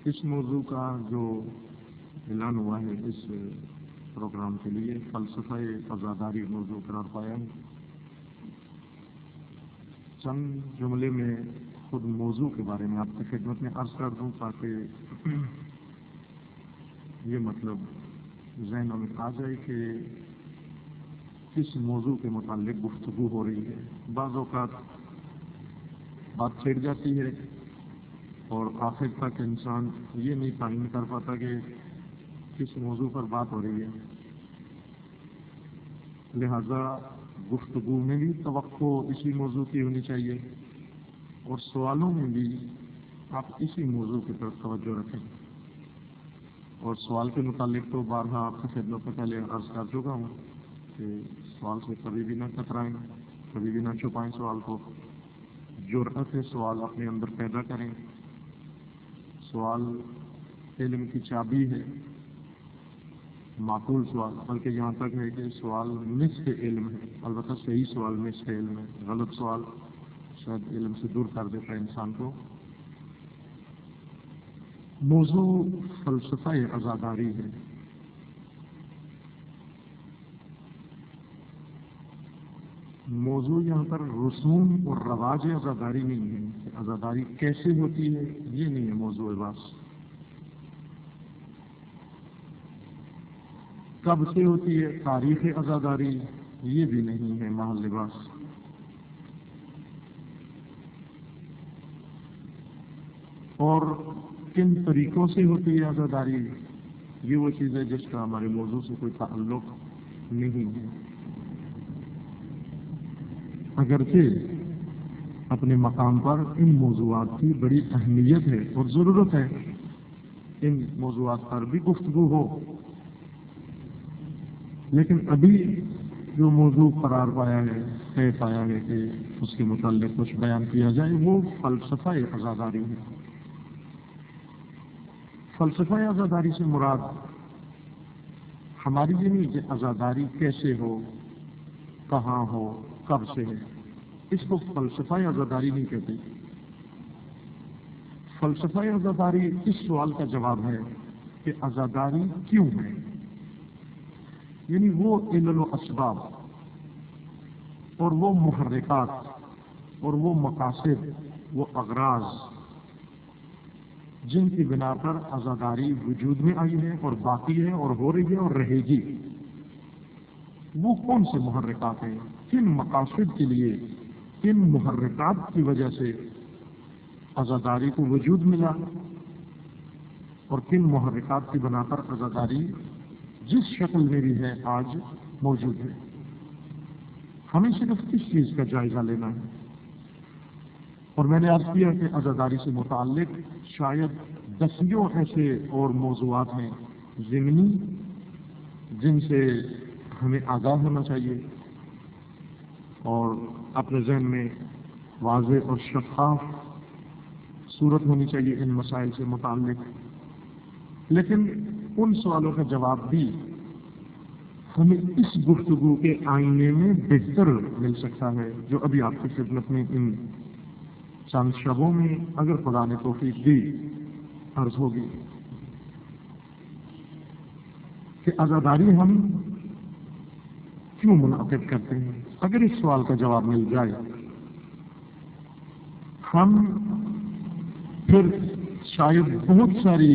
اس موضوع کا جو اعلان ہوا ہے اس پروگرام کے لیے فلسفہ عزاداری موضوع قرار پایا ہے۔ چند جملے میں خود موضوع کے بارے میں آپ کی خدمت میں عرض کر دوں تاکہ یہ مطلب ذہنوں میں آ جائے کہ کس موضوع کے متعلق گفتگو ہو رہی ہے۔ بعض اوقات بات چھڑ جاتی ہے اور آخر تک انسان یہ نہیں تعین کر پاتا کہ کس موضوع پر بات ہو رہی ہے، لہذا گفتگو میں بھی توقع اسی موضوع کی ہونی چاہیے اور سوالوں میں بھی آپ اسی موضوع کی طرف توجہ رکھیں۔ اور سوال کے متعلق تو بارہا آپ کی خدمت میں پہلے عرض کر چکا ہوں کہ سوال سے کبھی بھی نہ کترائیں، کبھی بھی نہ چھپائیں سوال کو، جرأت سوال اپنے اندر پیدا کریں۔ سوال علم کی چابی ہے، معقول سوال، بلکہ یہاں تک ہے کہ سوال نصف علم ہے، البتہ صحیح سوال نصف علم ہے، غلط سوال شاید علم سے دور کر دیتا ہے انسان کو۔ موضوع فلسفہ عزاداری ہے۔ موضوع یہاں پر رسوم اور رواج عزاداری نہیں ہے کہ عزاداری کیسے ہوتی ہے، یہ نہیں ہے موضوع بس، کب سے ہوتی ہے، تاریخ عزاداری یہ بھی نہیں ہے محل لباس۔ اور کن طریقوں سے ہوتی ہے عزاداری، یہ وہ چیز ہے جس کا ہمارے موضوع سے کوئی تعلق نہیں ہے، اگرچہ اپنے مقام پر ان موضوعات کی بڑی اہمیت ہے اور ضرورت ہے ان موضوعات پر بھی گفتگو ہو، لیکن ابھی جو موضوع قرار پایا ہے، طے پایا ہے کہ اس کے متعلق کچھ بیان کیا جائے، وہ فلسفہ عزاداری ہے۔ فلسفہ عزاداری سے مراد ہماری یہ نہیں کہ عزاداری کیسے ہو، کہاں ہو، کب سے ہے، اس کو فلسفہ عزاداری نہیں کہتے۔ فلسفہ عزاداری اس سوال کا جواب ہے کہ عزاداری کیوں ہے، یعنی وہ علل و اسباب اور وہ محرکات اور وہ مقاصد، وہ اغراض جن کی بنا پر عزاداری وجود میں آئی ہے اور باقی ہے اور ہو رہی ہے اور رہے گی، وہ کون سے محرکات ہیں، کن مقاصد کے لیے، کن محرکات کی وجہ سے عزاداری کو وجود ملا اور کن محرکات کی بنا پر عزاداری جس شکل میں بھی ہے آج موجود ہے۔ ہمیں صرف اس چیز کا جائزہ لینا ہے۔ اور میں نے عرض کیا کہ عزاداری سے متعلق شاید دسیوں ایسے اور موضوعات ہیں ضمنی جن سے ہمیں آگاہ ہونا چاہیے اور اپنے ذہن میں واضح اور شفاف صورت ہونی چاہیے ان مسائل سے متعلق، لیکن ان سوالوں کا جواب بھی ہمیں اس گفتگو کے آئینے میں بہتر مل سکتا ہے جو ابھی آپ کی خدمت میں ان چند شبوں میں اگر خدا نے توفیق دی عرض ہوگی کہ عزاداری ہم کیوں منعقد کرتے ہیں۔ اگر اس سوال کا جواب مل جائے ہم پھر شاید بہت ساری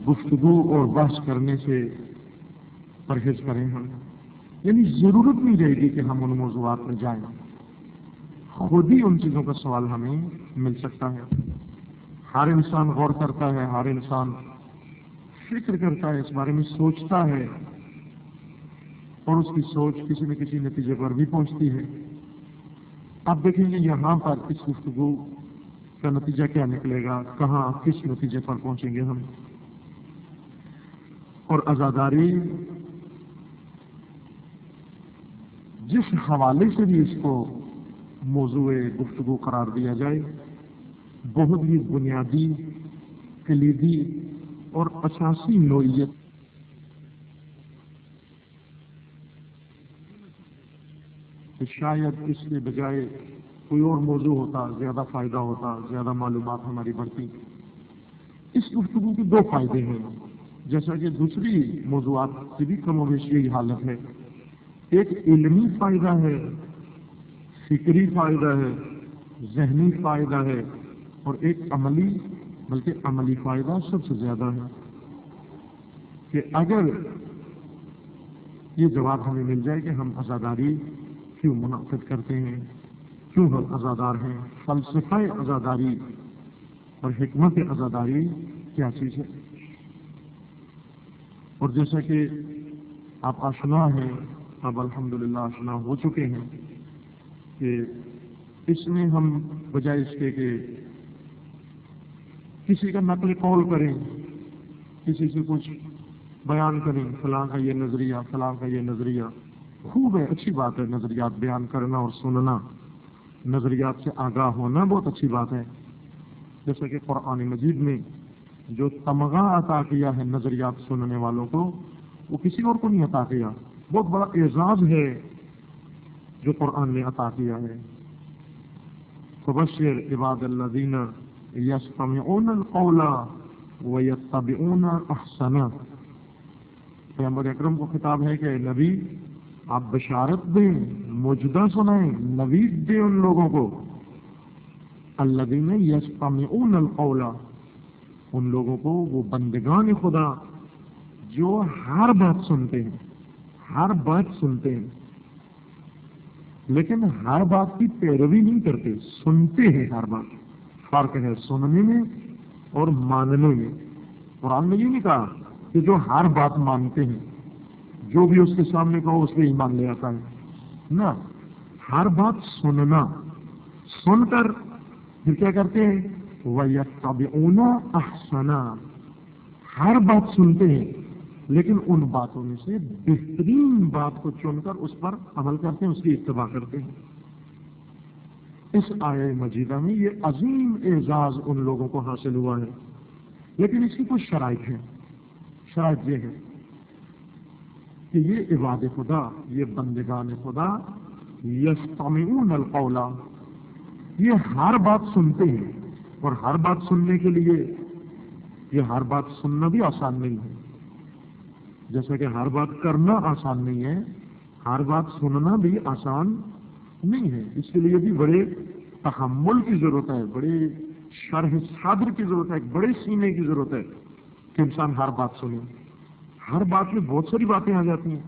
گفتگو اور بحث کرنے سے پرہیز کریں، ہم یعنی ضرورت نہیں رہے گی کہ ہم ان موضوعات میں جائیں، خود ہی ان چیزوں کا سوال ہمیں مل سکتا ہے۔ ہر انسان غور کرتا ہے، ہر انسان فکر کرتا ہے، اس بارے میں سوچتا ہے اور اس کی سوچ کسی نہ کسی نتیجے پر بھی پہنچتی ہے۔ آپ دیکھیں گے یہاں پر اس گفتگو کا نتیجہ کیا نکلے گا، کہاں کس نتیجے پر پہنچیں گے ہم۔ اور عزاداری جس حوالے سے بھی اس کو موضوع گفتگو قرار دیا جائے، بہت ہی بنیادی، کلیدی اور اساسی نوعیت کہ شاید اس کے بجائے کوئی اور موضوع ہوتا، زیادہ فائدہ ہوتا، زیادہ معلومات ہماری بڑھتی۔ اس گفتگو کے دو فائدے ہیں، جیسا کہ دوسری موضوعات کی بھی کم و بیش یہی حالت ہے۔ ایک علمی فائدہ ہے، فکری فائدہ ہے، ذہنی فائدہ ہے، اور ایک عملی، بلکہ عملی فائدہ سب سے زیادہ ہے کہ اگر یہ جواب ہمیں مل جائے کہ ہم عزاداری کیوں منعقد کرتے ہیں، کیوں ہم عزادار ہیں، فلسفہ عزاداری اور حکمت عزاداری کیا چیز ہے۔ اور جیسا کہ آپ آشنا ہیں، اب الحمدللہ آشنا ہو چکے ہیں کہ اس میں ہم بجائے اس کے کہ کسی کا نقل قول کریں، کسی سے کچھ بیان کریں، فلاں کا یہ نظریہ، فلاں کا یہ نظریہ، خوب ہے، اچھی بات ہے نظریات بیان کرنا اور سننا، نظریات سے آگاہ ہونا بہت اچھی بات ہے۔ جیسا کہ قرآن مجید میں جو تمغہ عطا کیا ہے نظریات سننے والوں کو، وہ کسی اور کو نہیں عطا کیا، بہت بڑا اعزاز ہے جو قرآن نے عطا کیا ہے۔ فبشر عباد الذین یستمعون القول ویتبعون احسنہ۔ پیغمبر اکرم کو خطاب ہے کہ نبی آپ بشارت دیں، مجدہ سنائیں، نوید دیں ان لوگوں کو، الذین یستمعون القول، ان لوگوں کو، وہ بندگان خدا جو ہر بات سنتے ہیں، ہر بات سنتے ہیں، لیکن ہر بات کی پیروی نہیں کرتے، سنتے ہیں ہر بات۔ فرق ہے سننے میں اور ماننے میں۔ قرآن میں یہ نہیں کہا کہ جو ہر بات مانتے ہیں، جو بھی اس کے سامنے کہو اس پہ ایمان لے آتا ہے، نہ، ہر بات سننا، سن کر پھر کیا کرتے ہیں، وَيَتَّبِعُونَ أَحْسَنَا، ہر بات سنتے ہیں لیکن ان باتوں میں سے بہترین بات کو چن کر اس پر عمل کرتے ہیں، اس کی اتباع کرتے ہیں۔ اس آیہ مجیدہ میں یہ عظیم اعزاز ان لوگوں کو حاصل ہوا ہے، لیکن اس کی کچھ شرائط ہیں۔ شرائط یہ ہے کہ یہ عباد خدا، یہ بندگان خدا، یستمعون القول، یہ ہر بات سنتے ہیں، اور ہر بات سننے کے لیے یہ ہر بات سننا بھی آسان نہیں ہے، جیسا کہ ہر بات کرنا آسان نہیں ہے، ہر بات سننا بھی آسان نہیں ہے۔ اس کے لیے بھی بڑے تحمل کی ضرورت ہے، بڑے شرح صدر کی ضرورت ہے، ایک بڑے سینے کی ضرورت ہے کہ انسان ہر بات سنے۔ ہر بات میں بہت ساری باتیں آ جاتی ہیں،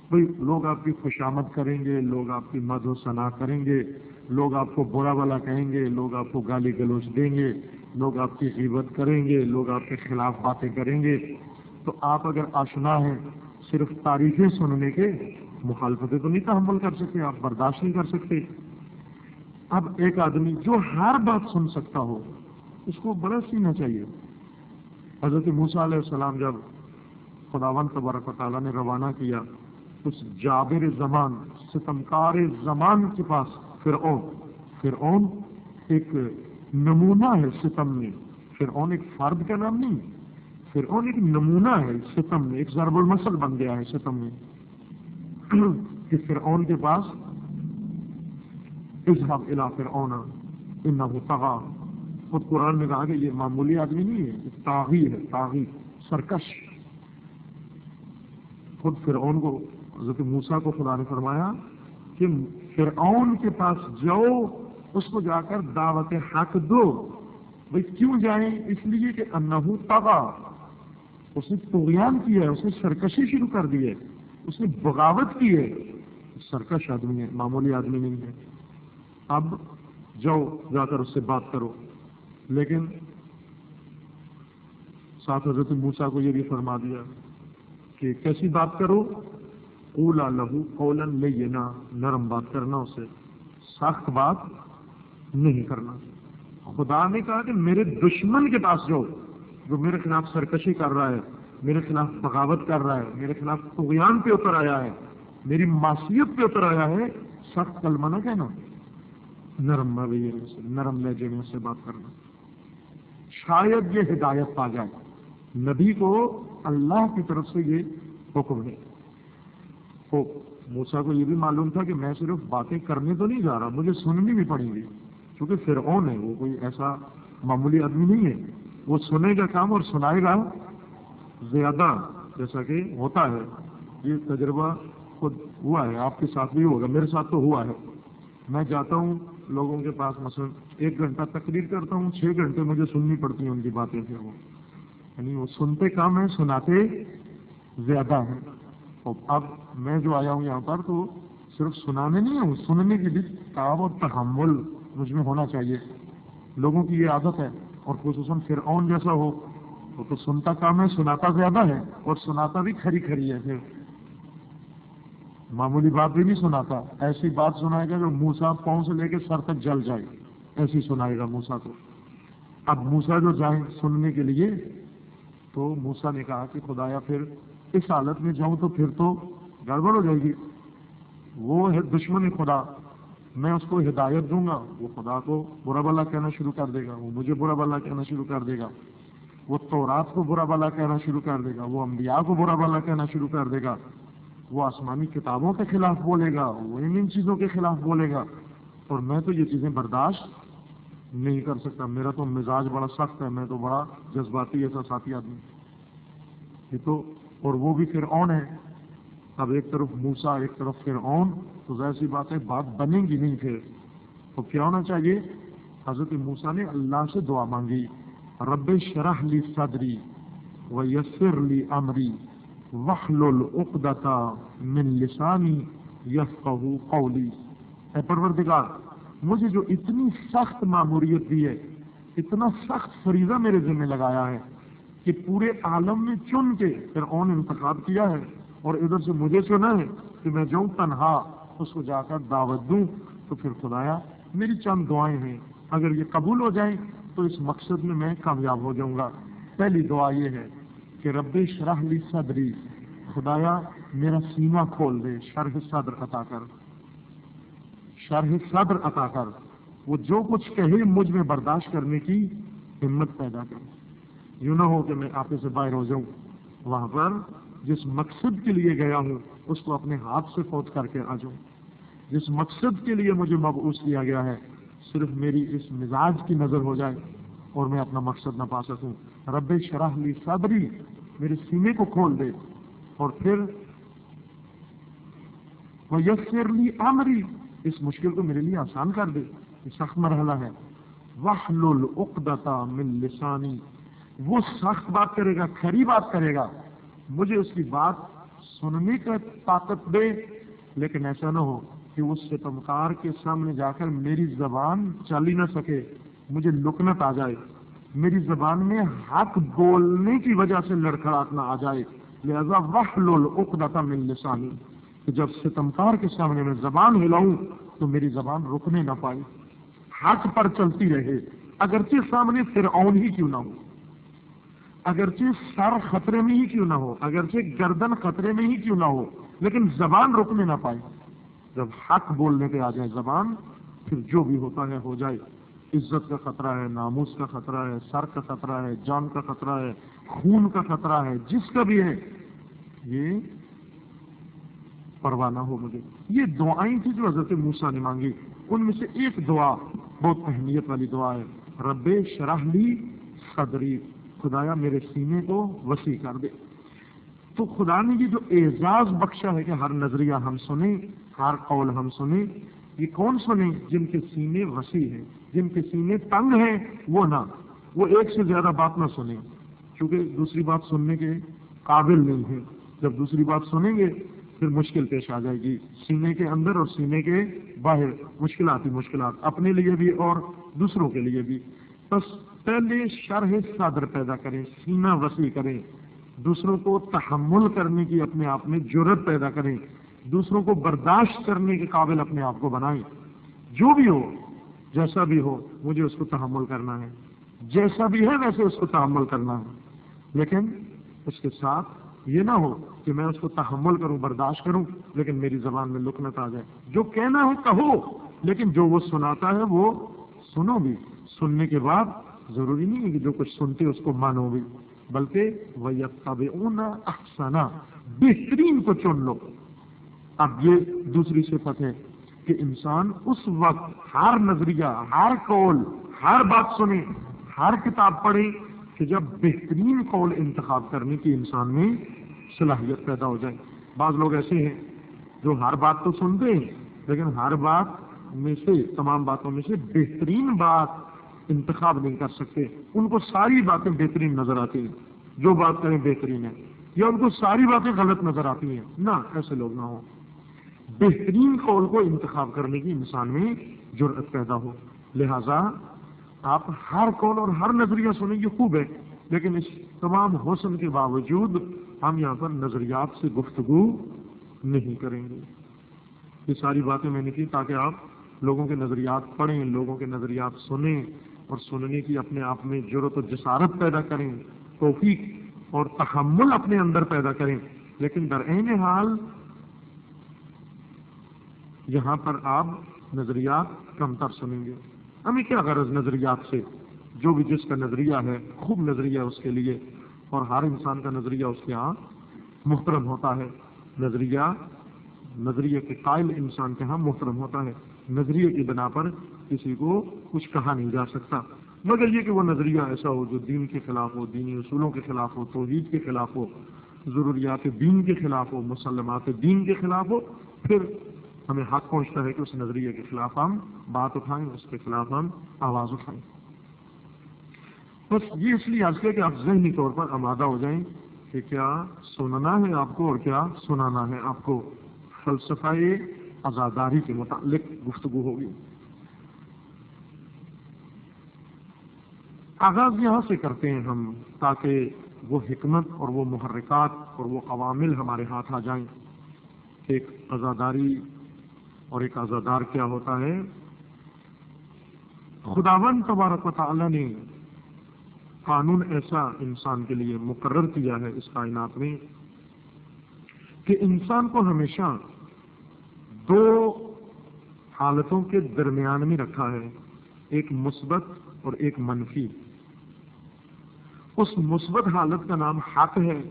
بھئی لوگ آپ کی خوشامد کریں گے، لوگ آپ کی مدح و ثنا کریں گے، لوگ آپ کو برا بھلا کہیں گے، لوگ آپ کو گالی گلوچ دیں گے، لوگ آپ کی غیبت کریں گے، لوگ آپ کے خلاف باتیں کریں گے۔ تو آپ اگر آشنا ہیں صرف تعریفیں سننے کے، مخالفتیں تو نہیں تحمل کر سکتے، آپ برداشت نہیں کر سکتے۔ اب ایک آدمی جو ہر بات سن سکتا ہو، اس کو بڑا سینا چاہیے۔ حضرت موسیٰ علیہ السلام جب خداوند تبارک و تعالیٰ نے روانہ کیا اس جابر زمان، ستمکار زمان کے پاس، فرعون ایک نمونہ ہے ستم میں، فرعون ایک فرد کا نام نہیں، فرعون ایک نمونہ ہے ستم میں، ایک ضرب المثل بن گیا ہے ستم میں کہ فرعون کے پاس اذهب الى فرعون انه طغى، خود قرآن میں کہا کہ یہ معمولی آدمی نہیں ہے، طاغی ہے، طاغی، سرکش۔ خود فرعون کو، حضرت موسیٰ کو خدا نے فرمایا کہ فرعون کے پاس جاؤ، اس کو جا کر دعوت حق دو۔ بھئی کیوں جائیں؟ اس لیے کہ انہو طغى، اس نے طغیان کیا ہے، اس نے سرکشی شروع کر دی ہے، اس نے بغاوت کی ہے، سرکش آدمی ہے، معمولی آدمی نہیں ہے۔ اب جاؤ، جا کر اس سے بات کرو۔ لیکن ساتھ حضرت موسیٰ کو یہ بھی فرما دیا کہ کیسی بات کرو، قولا لہ قولا لینا، نرم بات کرنا، اسے سخت بات نہیں کرنا۔ خدا نے کہا کہ میرے دشمن کے پاس جاؤ جو میرے خلاف سرکشی کر رہا ہے، میرے خلاف بغاوت کر رہا ہے، میرے خلاف طغیان پہ اتر آیا ہے، میری معصیت پہ اتر آیا ہے، سخت کلمہ نہ کہنا، نرم رویے سے، نرم لہجے میں سے بات کرنا۔ شاید یہ ہدایت پا جائے۔ نبی کو اللہ کی طرف سے یہ حکم ہے۔ تو موسیٰ کو یہ بھی معلوم تھا کہ میں صرف باتیں کرنے تو نہیں جا رہا، مجھے سننی بھی پڑیں گی، کیونکہ فرعون ہے، وہ کوئی ایسا معمولی آدمی نہیں ہے۔ وہ سنے گا کام اور سنائے گا زیادہ، جیسا کہ ہوتا ہے. یہ تجربہ خود ہوا ہے، آپ کے ساتھ بھی ہوگا، میرے ساتھ تو ہوا ہے. میں جاتا ہوں لوگوں کے پاس، مثلا 1 گھنٹہ تقریر کرتا ہوں، 6 گھنٹے مجھے سننی پڑتی ہیں ان کی باتیں. پھر وہ یعنی وہ سنتے کام ہے، سناتے زیادہ ہیں. اور اب میں جو آیا ہوں یہاں پر تو صرف سنانے نہیں ہوں، سننے کی بھی تعب اور تحمل مجھ میں ہونا چاہیے. لوگوں کی یہ عادت ہے، اور خصوصاً فرعون جیسا ہو وہ تو سنتا کام ہے، سناتا زیادہ ہے، اور سناتا بھی کھری کھری ہے. پھر معمولی بات بھی نہیں سناتا، ایسی بات سنائے گا جو موسیٰ پاؤں سے لے کے سر تک جل جائے، ایسی سنائے گا موسیٰ کو. اب موسیٰ جو جائیں سننے کے لیے تو موسیٰ نے کہا کہ خدایا پھر اس حالت میں جاؤں تو پھر تو گڑبڑ ہو جائے گی. وہ ہے دشمن خدا، میں اس کو ہدایت دوں گا، وہ خدا کو برا بھلا کہنا شروع کر دے گا، وہ مجھے برا بھلا کہنا شروع کر دے گا، وہ تورات کو برا بھلا کہنا شروع کر دے گا، وہ انبیاء کو برا بھلا کہنا شروع کر دے گا، وہ آسمانی کتابوں کے خلاف بولے گا، وہ ان چیزوں کے خلاف بولے گا. اور میں تو یہ چیزیں برداشت نہیں کر سکتا. میرا تو مزاج بڑا سخت ہے، میں تو بڑا جذباتی احساساتی آدمی. یہ تو اور وہ بھی فرعون ہے. اب ایک طرف موسیٰ ایک طرف فرعون، تو ظاہر سی بات ہے بات بنے گی نہیں. پھر تو کیا ہونا چاہیے؟ حضرت موسیٰ نے اللہ سے دعا مانگی، رب اشرح لی صدری ویسر لی امری واحلل عقدۃ من لسانی یفقہوا قولی. اے پروردگار، مجھے جو اتنی سخت ماموریت دی ہے، اتنا سخت فریضہ میرے ذمہ لگایا ہے کہ پورے عالم میں چن کے فرعون انتخاب کیا ہے، اور ادھر سے مجھے چنا ہے کہ میں جاؤں تنہا اس کو جا کر دعوت دوں. تو پھر خدایا میری چند دعائیں ہیں، اگر یہ قبول ہو جائیں تو اس مقصد میں کامیاب ہو جاؤں گا. پہلی دعا یہ ہے کہ رب اشرح لی صدری، خدایا میرا سینہ کھول دے، شرح صدر عطا کر، شرح صدر عطا کر. وہ جو کچھ کہے مجھ میں برداشت کرنے کی ہمت پیدا کر. یوں نہ ہو کہ میں آپے سے باہر ہو جاؤں، وہاں پر جس مقصد کے لیے گیا ہوں اس کو اپنے ہاتھ سے فوت کر کے آ جاؤں. جس مقصد کے لیے مجھے مبعوث کیا گیا ہے صرف میری اس مزاج کی نظر ہو جائے اور میں اپنا مقصد نہ پا سکوں. رب اشرح لی صدری، میرے سینے کو کھول دے. اور پھر ویسر لی امری، اس مشکل کو میرے لیے آسان کر دے، یہ سخت مرحلہ ہے. واحلل عقدۃ من لسانی، وہ سخت بات کرے گا، کھری بات کرے گا، مجھے اس کی بات سننے کا طاقت دے، لیکن ایسا نہ ہو کہ اس ستمکار کے سامنے جا کر میری زبان چل ہی نہ سکے، مجھے لکنت آ جائے، میری زبان میں حق بولنے کی وجہ سے لڑکھڑاہٹ نہ آ جائے. لہذا واحلل عقدۃ من لسانی، کہ جب ستمکار کے سامنے میں زبان ہلاؤں تو میری زبان رکنے نہ پائے، حق پر چلتی رہے، اگرچہ سامنے فرعون ہی کیوں نہ ہو، اگرچہ سر خطرے میں ہی کیوں نہ ہو، اگرچہ گردن خطرے میں ہی کیوں نہ ہو، لیکن زبان رکنے نہ پائے. جب حق بولنے پہ آ جائے زبان، پھر جو بھی ہوتا ہے ہو جائے. عزت کا خطرہ ہے، ناموس کا خطرہ ہے، سر کا خطرہ ہے، جان کا خطرہ ہے، خون کا خطرہ ہے، جس کا بھی ہے، یہ پرواہ نہ ہو مجھے. یہ دعائیں تھی جو حضرت موسیٰ نے مانگی. ان میں سے ایک دعا بہت اہمیت والی دعا ہے، رب اشرح لی صدری، خدایا میرے سینے کو وسیع کر دے. تو خدا نے یہ جو اعزاز بخشا ہے کہ ہر نظریہ ہم سنیں، ہر قول ہم سنیں، یہ کون سنیں؟ جن کے سینے وسیع ہیں، جن کے سینے تنگ ہیں وہ نہ، وہ ایک سے زیادہ بات نہ سنیں، کیونکہ دوسری بات سننے کے قابل نہیں ہے. جب دوسری بات سنیں گے پھر مشکل پیش آ جائے گی، سینے کے اندر اور سینے کے باہر مشکلات ہی مشکلات، اپنے لیے بھی اور دوسروں کے لیے بھی. بس پہلے شرح صدر پیدا کریں، سینہ وسیع کریں، دوسروں کو تحمل کرنے کی اپنے آپ میں جرت پیدا کریں، دوسروں کو برداشت کرنے کے قابل اپنے آپ کو بنائیں. جو بھی ہو، جیسا بھی ہو، مجھے اس کو تحمل کرنا ہے، جیسا بھی ہے ویسے اس کو تحمل کرنا ہے. لیکن اس کے ساتھ یہ نہ ہو کہ میں اس کو تحمل کروں، برداشت کروں، لیکن میری زبان میں لکنت آ جائے. جو کہنا ہے کہو، لیکن جو وہ سناتا ہے وہ سنو بھی. سننے کے بعد ضروری نہیں ہے کہ جو کچھ سنتے اس کو مانو بھی، بلکہ وَيَتَّبِعُونَ أَحْسَنَ، بہترین کو چن لو. اب یہ دوسری صفت ہے کہ انسان اس وقت ہر نظریہ، ہر قول، ہر بات سنے، ہر کتاب پڑھے، کہ جب بہترین قول انتخاب کرنے کی انسان میں صلاحیت پیدا ہو جائے. بعض لوگ ایسے ہیں جو ہر بات تو سنتے ہیں لیکن ہر بات میں سے تمام باتوں میں سے بہترین بات انتخاب نہیں کر سکتے. ان کو ساری باتیں بہترین نظر آتی ہیں, جو بات کریں بہترین ہے, یا ان کو ساری باتیں غلط نظر آتی ہیں. نہ, ایسے لوگ نہ ہوں. بہترین قول کو انتخاب کرنے کی انسان میں جرأت پیدا ہو. لہذا آپ ہر قول اور ہر نظریہ سنیں, یہ خوب ہے, لیکن اس تمام حسن کے باوجود ہم یہاں پر نظریات سے گفتگو نہیں کریں گے. یہ ساری باتیں میں نے کی تاکہ آپ لوگوں کے نظریات پڑھیں, لوگوں کے نظریات سنیں اور سننے کی اپنے آپ میں جرأت و جسارت پیدا کریں, توفیق اور تحمل اپنے اندر پیدا کریں. لیکن در عین حال یہاں پر آپ نظریات کم تر سنیں گے. ہمیں کیا غرض نظریات سے؟ جو بھی جس کا نظریہ ہے خوب نظریہ اس کے لیے, اور ہر انسان کا نظریہ اس کے ہاں محترم ہوتا ہے. نظریے کے قائل انسان کے ہاں محترم ہوتا ہے. نظریے کی بنا پر کسی کو کچھ کہا نہیں جا سکتا, مگر یہ کہ وہ نظریہ ایسا ہو جو دین کے خلاف ہو, دینی اصولوں کے خلاف ہو, توحید کے خلاف ہو, ضروریات دین کے خلاف ہو, مسلمات دین کے خلاف ہو. پھر ہمیں حق پہنچتا ہے کہ اس نظریے کے خلاف ہم بات اٹھائیں, اس کے خلاف ہم آواز اٹھائیں. بس یہ اس لیے آج کل کہ آپ ذہنی طور پر آمادہ ہو جائیں کہ کیا سننا ہے آپ کو اور کیا سنانا ہے آپ کو. فلسفہ عزاداری کے متعلق گفتگو ہوگی. آغاز یہاں سے کرتے ہیں ہم تاکہ وہ حکمت اور وہ محرکات اور وہ عوامل ہمارے ہاتھ آ جائیں. ایک عزاداری اور ایک عزادار کیا ہوتا ہے؟ خداوند تبارک و تعالی نے قانون ایسا انسان کے لیے مقرر کیا ہے اس کائنات میں کہ انسان کو ہمیشہ دو حالتوں کے درمیان میں رکھا ہے, ایک مثبت اور ایک منفی. اس مثبت حالت کا نام حق ہے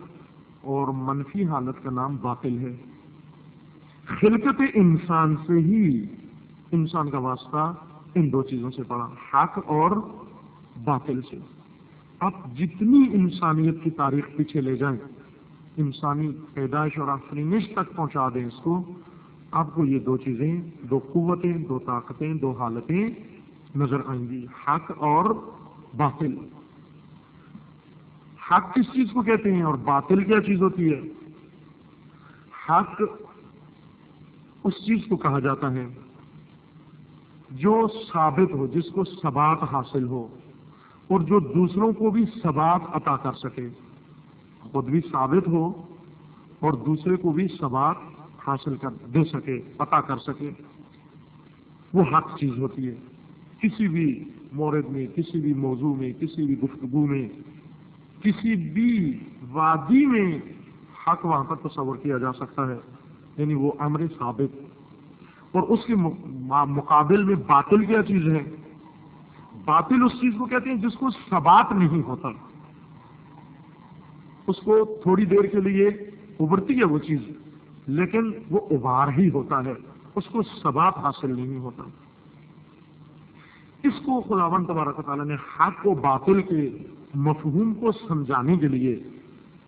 اور منفی حالت کا نام باطل ہے. خلقت انسان سے ہی انسان کا واسطہ ان دو چیزوں سے پڑا, حق اور باطل سے. آپ جتنی انسانیت کی تاریخ پیچھے لے جائیں, انسانی پیدائش اور آفرینش تک پہنچا دیں اس کو, آپ کو یہ دو چیزیں, دو قوتیں, دو طاقتیں, دو حالتیں نظر آئیں گی, حق اور باطل. حق کس چیز کو کہتے ہیں اور باطل کیا چیز ہوتی ہے؟ حق اس چیز کو کہا جاتا ہے جو ثابت ہو, جس کو ثبات حاصل ہو اور جو دوسروں کو بھی ثبات عطا کر سکے, خود بھی ثابت ہو اور دوسرے کو بھی ثبات حاصل کر دے سکے, عطا کر سکے. وہ حق چیز ہوتی ہے. کسی بھی مورد میں, کسی بھی موضوع میں, کسی بھی گفتگو میں, کسی بھی وادی میں حق وہاں پر تصور کیا جا سکتا ہے, یعنی وہ امر ثابت. اور اس کے مقابل میں باطل کیا چیز ہے؟ باطل اس چیز کو کہتے ہیں جس کو ثبات نہیں ہوتا. اس کو تھوڑی دیر کے لیے ابھرتی ہے وہ چیز, لیکن وہ ابھار ہی ہوتا ہے, اس کو ثبات حاصل نہیں ہوتا. اس کو خداوند تبارک و تعالیٰ نے حق و باطل کے مفہوم کو سمجھانے کے لیے,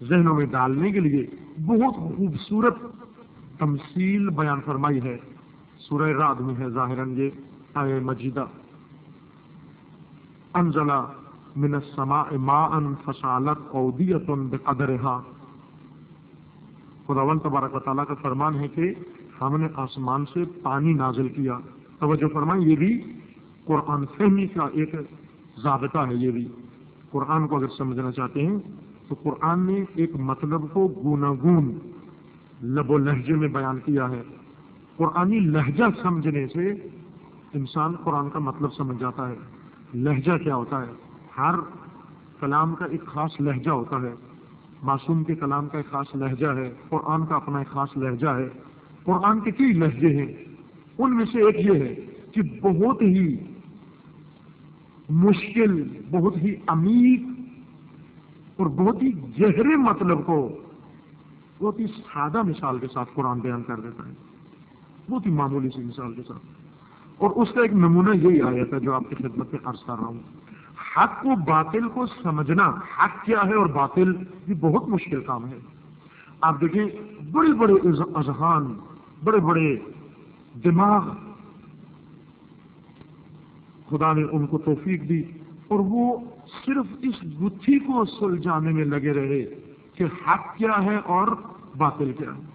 ذہنوں میں ڈالنے کے لیے بہت خوبصورت تمثیل بیان فرمائی ہے. سورہ رعد میں ہے ظاہراً یہ آیہ مجیدہ. انزل من السماء ماء فسالت اودیۃ بقدرها. خداوند تبارک و تعالیٰ کا فرمان ہے کہ ہم نے آسمان سے پانی نازل کیا. توجہ فرمائیں, یہ بھی قرآن فہمی کا ایک ضابطہ ہے. یہ بھی قرآن کو اگر سمجھنا چاہتے ہیں تو قرآن نے ایک مطلب کو گوناگون لب و لہجے میں بیان کیا ہے. قرآنی لہجہ سمجھنے سے انسان قرآن کا مطلب سمجھ جاتا ہے. لہجہ کیا ہوتا ہے؟ ہر کلام کا ایک خاص لہجہ ہوتا ہے. معصوم کے کلام کا ایک خاص لہجہ ہے, قرآن کا اپنا ایک خاص لہجہ ہے. قرآن کے کئی لہجے ہیں, ان میں سے ایک یہ ہے کہ بہت ہی مشکل, بہت ہی عمیق اور بہت ہی گہرے مطلب کو بہت ہی سادہ مثال کے ساتھ قرآن بیان کر دیتا ہے, بہت ہی معمولی سی مثال کے ساتھ. اور اس کا ایک نمونہ یہی آیت ہے جو آپ کی خدمت میں عرض کر رہا ہوں. حق و باطل کو سمجھنا، حق کیا ہے اور باطل، یہ بہت مشکل کام ہے۔ آپ دیکھیں بڑے بڑے اذہان، بڑے بڑے دماغ خدا نے ان کو توفیق دی، اور وہ صرف اس گتھی کو سلجھانے میں لگے رہے کہ حق کیا ہے اور باطل کیا ہے۔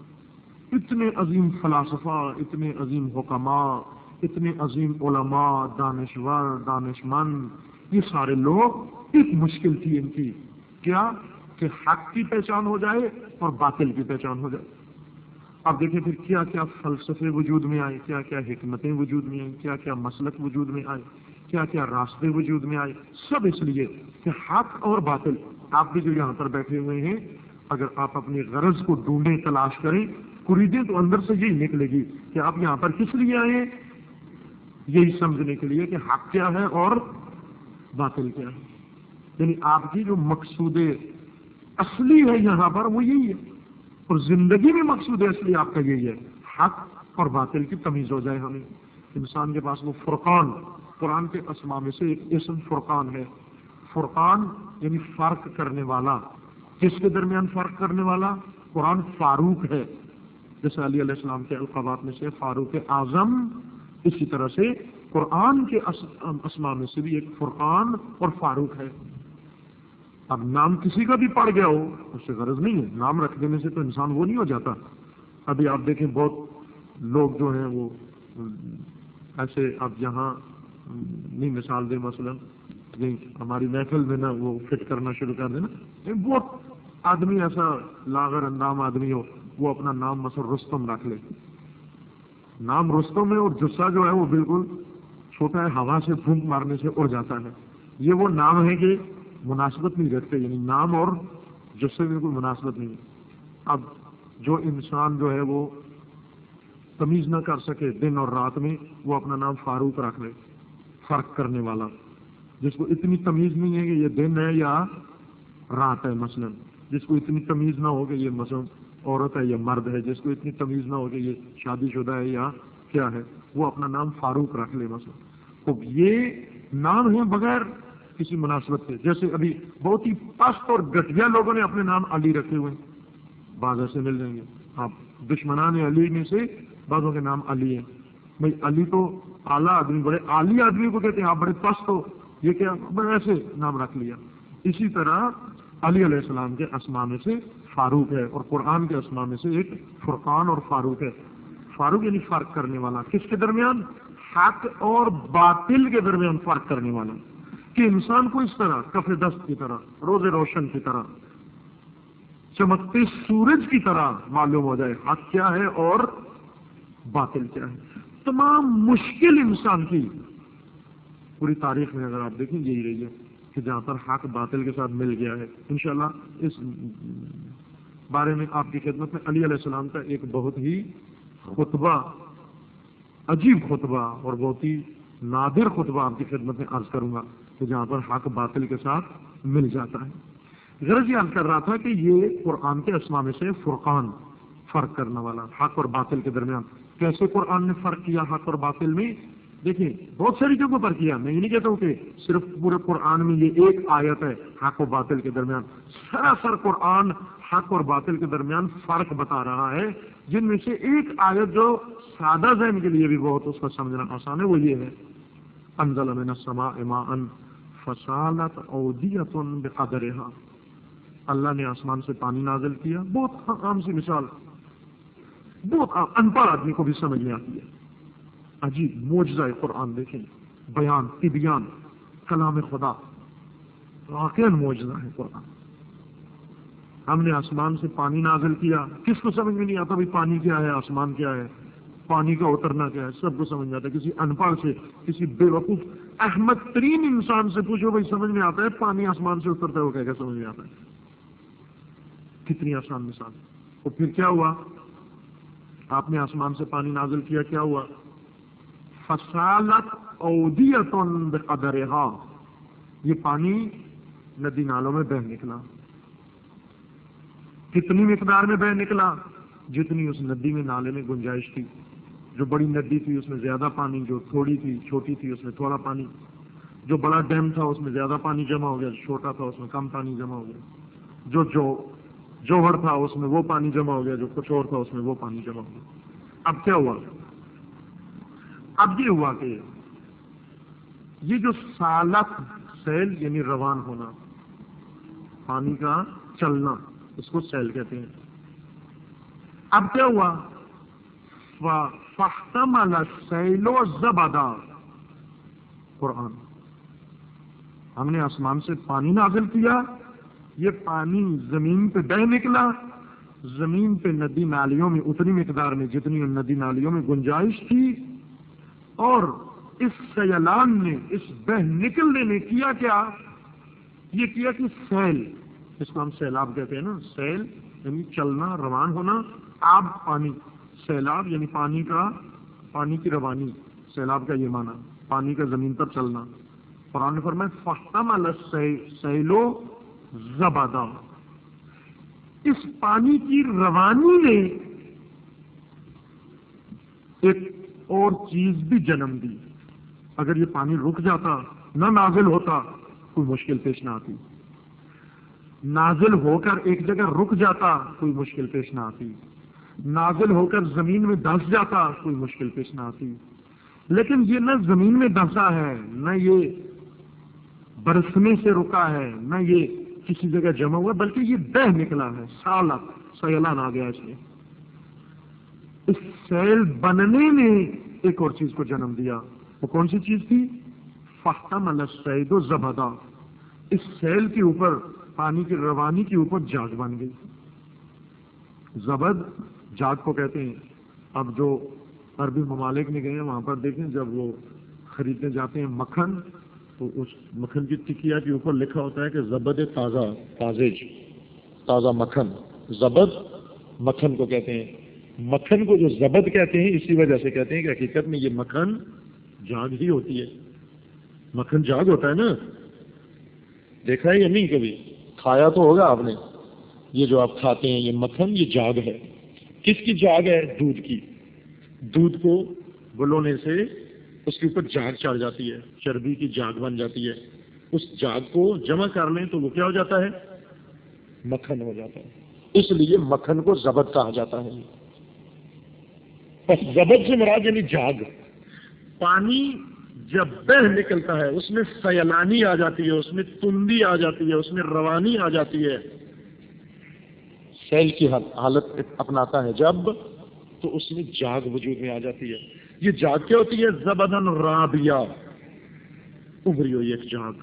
اتنے عظیم فلاسفہ، اتنے عظیم حکماء، اتنے عظیم علماء، دانشور، دانشمند، یہ سارے لوگ ایک مشکل تھی ان کی، کیا کہ حق کی پہچان ہو جائے اور باطل کی پہچان ہو جائے۔ اب دیکھیں پھر کیا کیا فلسفے وجود میں آئے، کیا کیا حکمتیں وجود میں آئیں، کیا کیا مسلک وجود میں آئے، کیا کیا راستے وجود میں آئے، سب اس لیے کہ حق اور باطل، آپ بھی جو یہاں پر بیٹھے ہوئے ہیں، اگر آپ اپنی غرض کو ڈھونڈیں، تلاش کریں، خریدیں، تو اندر سے یہی نکلے گی کہ آپ یہاں پر کس لیے آئے ہیں، یہی سمجھنے کے لیے کہ حق کیا ہے اور باطل کیا ہے۔ یعنی آپ کی جو مقصود اصلی ہے یہاں پر وہ یہی ہے، اور زندگی میں مقصود اصلی آپ کا یہی ہے، حق اور باطل کی تمیز ہو جائے ہمیں۔ انسان کے پاس وہ فرقان، قرآن کے اسماء میں سے ایک اسم فرقان ہے۔ فرقان یعنی فرق کرنے والا، کس کے درمیان فرق کرنے والا؟ قرآن فاروق ہے، جیسے علی علیہ السلام کے القابات میں سے فاروق اعظم، اسی طرح سے قرآن کے اسماء میں سے بھی ایک فرقان اور فاروق ہے۔ اب نام کسی کا بھی پڑ گیا ہو اس سے غرض نہیں ہے، نام رکھ دینے سے تو انسان وہ نہیں ہو جاتا۔ ابھی آپ دیکھیں بہت لوگ جو ہیں وہ ایسے، اب یہاں نہیں مثال دیں، مثلا ہماری محفل میں نا وہ فٹ کرنا شروع کر دینا، بہت آدمی ایسا لاغر اندام آدمی ہو، وہ اپنا نام مثلا رستم رکھ لے، نام رستم ہے اور جسہ جو ہے وہ بالکل چھوٹا ہے، ہوا سے پھونک مارنے سے اڑ جاتا ہے۔ یہ وہ نام ہے کہ مناسبت نہیں رکھتے، یعنی نام اور جسے میں کوئی مناسبت نہیں ہے۔ اب جو انسان جو ہے وہ تمیز نہ کر سکے دن اور رات میں، وہ اپنا نام فاروق رکھ لے، فرق کرنے والا۔ جس کو اتنی تمیز نہیں ہے کہ یہ دن ہے یا رات ہے، مثلا جس کو اتنی تمیز نہ ہو کہ یہ مثلا عورت ہے یا مرد ہے، جس کو اتنی تمیز نہ ہو کہ یہ شادی شدہ ہے یا کیا ہے، وہ اپنا نام فاروق رکھ لے مثلا۔ تو یہ نام ہے بغیر کسی مناسبت سے۔ جیسے ابھی بہت ہی پست اور گٹھیا لوگوں نے اپنے نام علی رکھے ہوئے ہیں، بعض ایسے مل جائیں گے آپ، دشمنان علی میں سے بعضوں کے نام علی ہیں۔ بھائی علی تو اعلیٰ آدمی، بڑے عالی آدمی کو کہتے ہیں، آپ بڑے پست ہو، یہ کیا ایسے نام رکھ لیا۔ اسی طرح علی علیہ السلام کے اسماء میں سے فاروق ہے، اور قرآن کے اسماء میں سے ایک فرقان اور فاروق ہے۔ فاروق یعنی فرق کرنے والا، کس کے درمیان؟ حق اور باطل کے درمیان فرق کرنے والا، کہ انسان کو اس طرح کف دست کی طرح، روز روشن کی طرح، چمکتے سورج کی طرح معلوم ہو جائے حق کیا ہے اور باطل کیا ہے۔ تمام مشکل انسان کی پوری تاریخ میں اگر آپ دیکھیں یہی رہی ہے کہ جہاں پر حق باطل کے ساتھ مل گیا ہے۔ انشاءاللہ اس بارے میں آپ کی خدمت میں علی علیہ السلام کا ایک بہت ہی خطبہ، عجیب خطبہ اور بہت ہی نادر خطبہ آپ کی خدمت میں عرض کروں گا، کہ جہاں پر حق باطل کے ساتھ مل جاتا ہے۔ غرض یہ عرض کر رہا تھا کہ یہ قرآن کے اسماء میں سے فرقان، فرق کرنے والا، حق اور باطل کے درمیان۔ کیسے قرآن نے فرق کیا حق اور باطل میں؟ دیکھیں بہت ساری جگہوں پر کیا، میں یہ نہیں کہتا ہوں کہ صرف پورے قرآن میں یہ ایک آیت ہے حق و باطل کے درمیان، سراسر قرآن حق اور باطل کے درمیان فرق بتا رہا ہے، جن میں سے ایک آیت جو سادہ ذہن کے لیے بھی بہت اس کو سمجھنا آسان ہے، وہ یہ ہے، انزل من السماء ماء فسالت اودیۃ بقدرها، اللہ نے آسمان سے پانی نازل کیا۔ بہت عام سی مثال، بہت ان پڑھ آدمی کو بھی سمجھ میں آتی ہے۔ عجیب معجزہ قرآن دیکھیں، بیان طبیان کلام خدا، واقعا معجزہ ہے قرآن۔ ہم نے آسمان سے پانی نازل کیا، کس کو سمجھ میں نہیں آتا بھائی پانی کیا ہے، آسمان کیا ہے، پانی کا اترنا کیا ہے، سب کو سمجھ میں آتا ہے۔ کسی ان پڑھ سے، کسی بے وقوف احمد ترین انسان سے پوچھو بھائی سمجھ میں آتا ہے پانی آسمان سے اترتا ہے، وہ کیا سمجھ میں آتا ہے؟ کتنی آسان مثال۔ تو پھر کیا ہوا؟ آپ نے آسمان سے پانی نازل کیا، کیا ہوا؟ فسالت اودیۃ بقدرها، یہ پانی ندی نالوں میں بہہ نکلا۔ کتنی مقدار میں بہہ نکلا؟ جتنی اس ندی میں نالے میں گنجائش تھی۔ جو بڑی ندی تھی اس میں زیادہ پانی، جو تھوڑی تھی چھوٹی تھی اس میں تھوڑا پانی۔ جو بڑا ڈیم تھا اس میں زیادہ پانی جمع ہو گیا، جو چھوٹا تھا اس میں کم پانی جمع ہو گیا، جو جوہر تھا اس میں وہ پانی جمع ہو گیا، جو کچھ اور تھا اس میں وہ پانی جمع ہو گیا۔ اب کیا ہوا؟ اب یہ ہوا کہ یہ جو سالک سیل یعنی روان ہونا، پانی کا چلنا، اس کو سیل کہتے ہیں۔ اب کیا ہوا؟ فاحتمل السیل زبدا، قرآن، ہم نے آسمان سے پانی نازل کیا، یہ پانی زمین پہ بہہ نکلا، زمین پہ ندی نالیوں میں اتنی مقدار میں جتنی ندی نالیوں میں گنجائش تھی، اور اس سیلان نے، اس بہ نکلنے نے کیا کیا؟ یہ کیا کہ سیل، اس کو ہم سیلاب کہتے ہیں نا، سیل یعنی چلنا، روان ہونا، آب پانی، سیلاب یعنی پانی کی روانی، سیلاب کا یہ معنی پانی کا زمین پر چلنا۔ قرآن نے فرمایا فاحتمل السیل زبدا، اس پانی کی روانی نے ایک اور چیز بھی جنم دی۔ اگر یہ پانی رک جاتا، نہ نازل ہوتا، کوئی مشکل پیش نہ آتی، نازل ہو کر ایک جگہ رک جاتا، کوئی مشکل پیش نہ آتی، نازل ہو کر زمین میں دھس جاتا، کوئی مشکل پیش نہ آتی۔ لیکن یہ نہ زمین میں دھسا ہے، نہ یہ برسنے سے رکا ہے، نہ یہ کسی جگہ جمع ہوا، بلکہ یہ بہ نکلا ہے، سالک، سیلان آ گیا اس میں۔ اس سیل بننے نے ایک اور چیز کو جنم دیا، وہ کون سی چیز تھی؟ فاحتمل السیل زبدا، اس سیل کے اوپر، پانی کی روانی کے اوپر جاگ بن گئی۔ زبد جاگ کو کہتے ہیں۔ اب جو عربی ممالک میں گئے ہیں وہاں پر دیکھیں، جب وہ خریدنے جاتے ہیں مکھن، تو اس مکھن کی ٹکیا کے اوپر لکھا ہوتا ہے کہ زبد تازہ، تازہ مکھن، زبد مکھن کو کہتے ہیں۔ مکھن کو جو زبد کہتے ہیں اسی وجہ سے کہتے ہیں کہ حقیقت میں یہ مکھن جاگ ہی ہوتی ہے، مکھن جاگ ہوتا ہے نا، دیکھا ہے یا نہیں؟ کبھی کھایا تو ہوگا آپ نے۔ یہ جو آپ کھاتے ہیں یہ مکھن، یہ جاگ ہے۔ کس کی جاگ ہے؟ دودھ کی۔ دودھ کو بلونے سے اس کے اوپر جاگ چڑھ جاتی ہے، چربی کی جاگ بن جاتی ہے۔ اس جاگ کو جمع کر لیں تو وہ کیا ہو جاتا ہے؟ مکھن ہو جاتا ہے۔ اس لیے مکھن کو زبد کہا جاتا ہے۔ بس زبد سے مراد یعنی جاگ۔ پانی جب بہ نکلتا ہے اس میں سیلانی آ جاتی ہے، اس میں تندی آ جاتی ہے، اس میں روانی آ جاتی ہے، سیل کی حالت اپناتا ہے جب، تو اس میں جاگ وجود میں آ جاتی ہے۔ یہ جاگ کیا ہوتی ہے؟ زبدن رابیہ، ابھری ہوئی ایک جاگ۔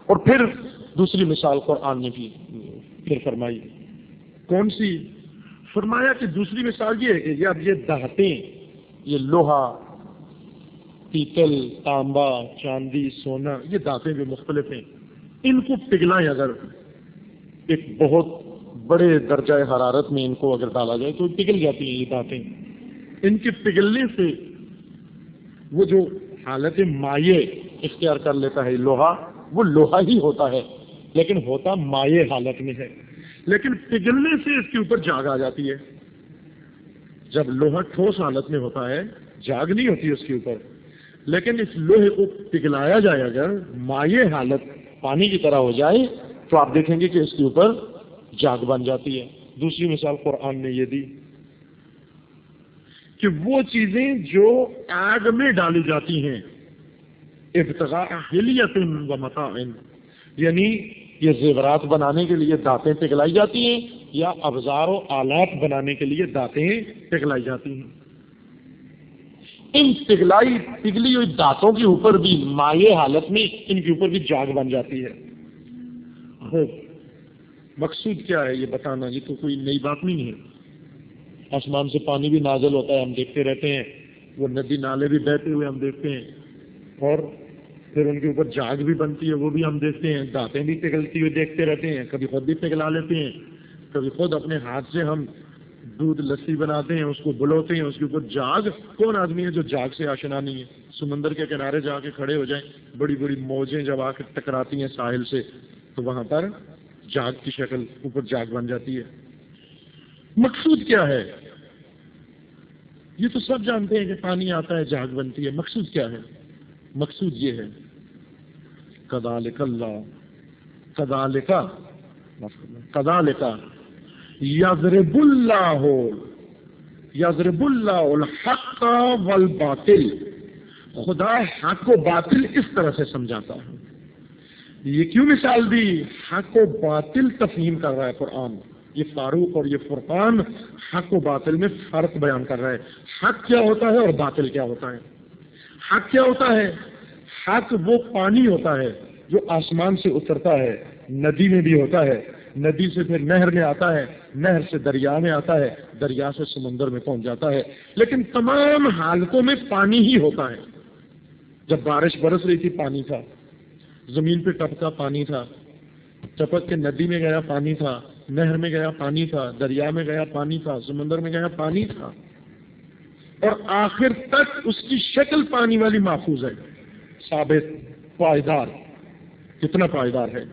اور پھر دوسری مثال قرآن نے بھی پھر فرمائی، کون سی؟ فرمایا کہ دوسری مثال یہ ہے کہ اب یہ دھاتیں، یہ لوہا، پیتل، تانبا، چاندی، سونا، یہ دھاتیں جو مختلف ہیں، ان کو پگھلائیں اگر ایک بہت بڑے درجہ حرارت میں ان کو اگر ڈالا جائے تو پگھل جاتی ہیں یہ دھاتیں۔ ان کے پگھلنے سے وہ جو حالت مائع اختیار کر لیتا ہے لوہا، وہ لوہا ہی ہوتا ہے لیکن ہوتا مائع حالت میں ہے، لیکن پگھلنے سے اس کے اوپر جاگ آ جاتی ہے۔ جب لوہا ٹھوس حالت میں ہوتا ہے جاگ نہیں ہوتی اس کے اوپر، لیکن اس لوہے کو پگھلایا جائے، اگر مائع حالت پانی کی طرح ہو جائے تو آپ دیکھیں گے کہ اس کے اوپر جاگ بن جاتی ہے۔ دوسری مثال قرآن نے یہ دی کہ وہ چیزیں جو آگ میں ڈالی جاتی ہیں، ابتغاء حلیۃ و متاع، یعنی یہ زیورات بنانے کے لیے دھاتیں پگھلائی جاتی ہیں، یا ابزار و آلات بنانے کے لیے دھاتیں پگھلائی جاتی ہیں۔ ان پگھلی ہوئی دھاتوں کے اوپر بھی مائع حالت میں ان کے اوپر بھی جاگ بن جاتی ہے۔ خوب، مقصود کیا ہے یہ بتانا، یہ تو کوئی نئی بات نہیں ہے۔ آسمان سے پانی بھی نازل ہوتا ہے، ہم دیکھتے رہتے ہیں، وہ ندی نالے بھی بہتے ہوئے ہم دیکھتے ہیں، اور پھر ان کے اوپر جاگ بھی بنتی ہے، وہ بھی ہم دیکھتے ہیں، دھاتیں بھی پگھلتی ہوئی دیکھتے رہتے ہیں، کبھی خود بھی پگھلا لیتے ہیں، کبھی خود اپنے ہاتھ سے ہم دودھ لسی بناتے ہیں، اس کو بلوتے ہیں، اس کے اوپر جاگ۔ کون آدمی ہے جو جاگ سے آشنا نہیں ہے؟ سمندر کے کنارے جا کے کھڑے ہو جائیں، بڑی بڑی موجیں جب آ کے ٹکراتی ہیں ساحل سے تو وہاں پر جاگ کی شکل اوپر جاگ بن جاتی ہے۔ مقصود کیا ہے؟ یہ تو سب جانتے ہیں کہ پانی آتا ہے جھاگ بنتی ہے، مقصود کیا ہے؟ مقصود یہ ہے کذالک اللہ کذالک کذالک یضرب اللہ الحق والباطل، خدا حق و باطل اس طرح سے سمجھاتا ہے۔ یہ کیوں مثال دی؟ حق و باطل تفہیم کر رہا ہے قرآن، یہ فاروق اور یہ فرقان حق و باطل میں فرق بیان کر رہا ہے۔ حق کیا ہوتا ہے اور باطل کیا ہوتا ہے؟ حق کیا ہوتا ہے؟ حق وہ پانی ہوتا ہے جو آسمان سے اترتا ہے، ندی میں بھی ہوتا ہے، ندی سے پھر نہر میں آتا ہے، نہر سے دریا میں آتا ہے، دریا سے سمندر میں پہنچ جاتا ہے، لیکن تمام حالتوں میں پانی ہی ہوتا ہے۔ جب بارش برس رہی تھی پانی تھا، زمین پہ ٹپکا پانی تھا، ٹپک کے ندی میں گیا پانی تھا، نہر میں گیا پانی تھا، دریا میں گیا پانی تھا، سمندر میں گیا پانی تھا، اور آخر تک اس کی شکل پانی والی محفوظ ہے، ثابت، پائیدار۔ کتنا پائیدار ہے؟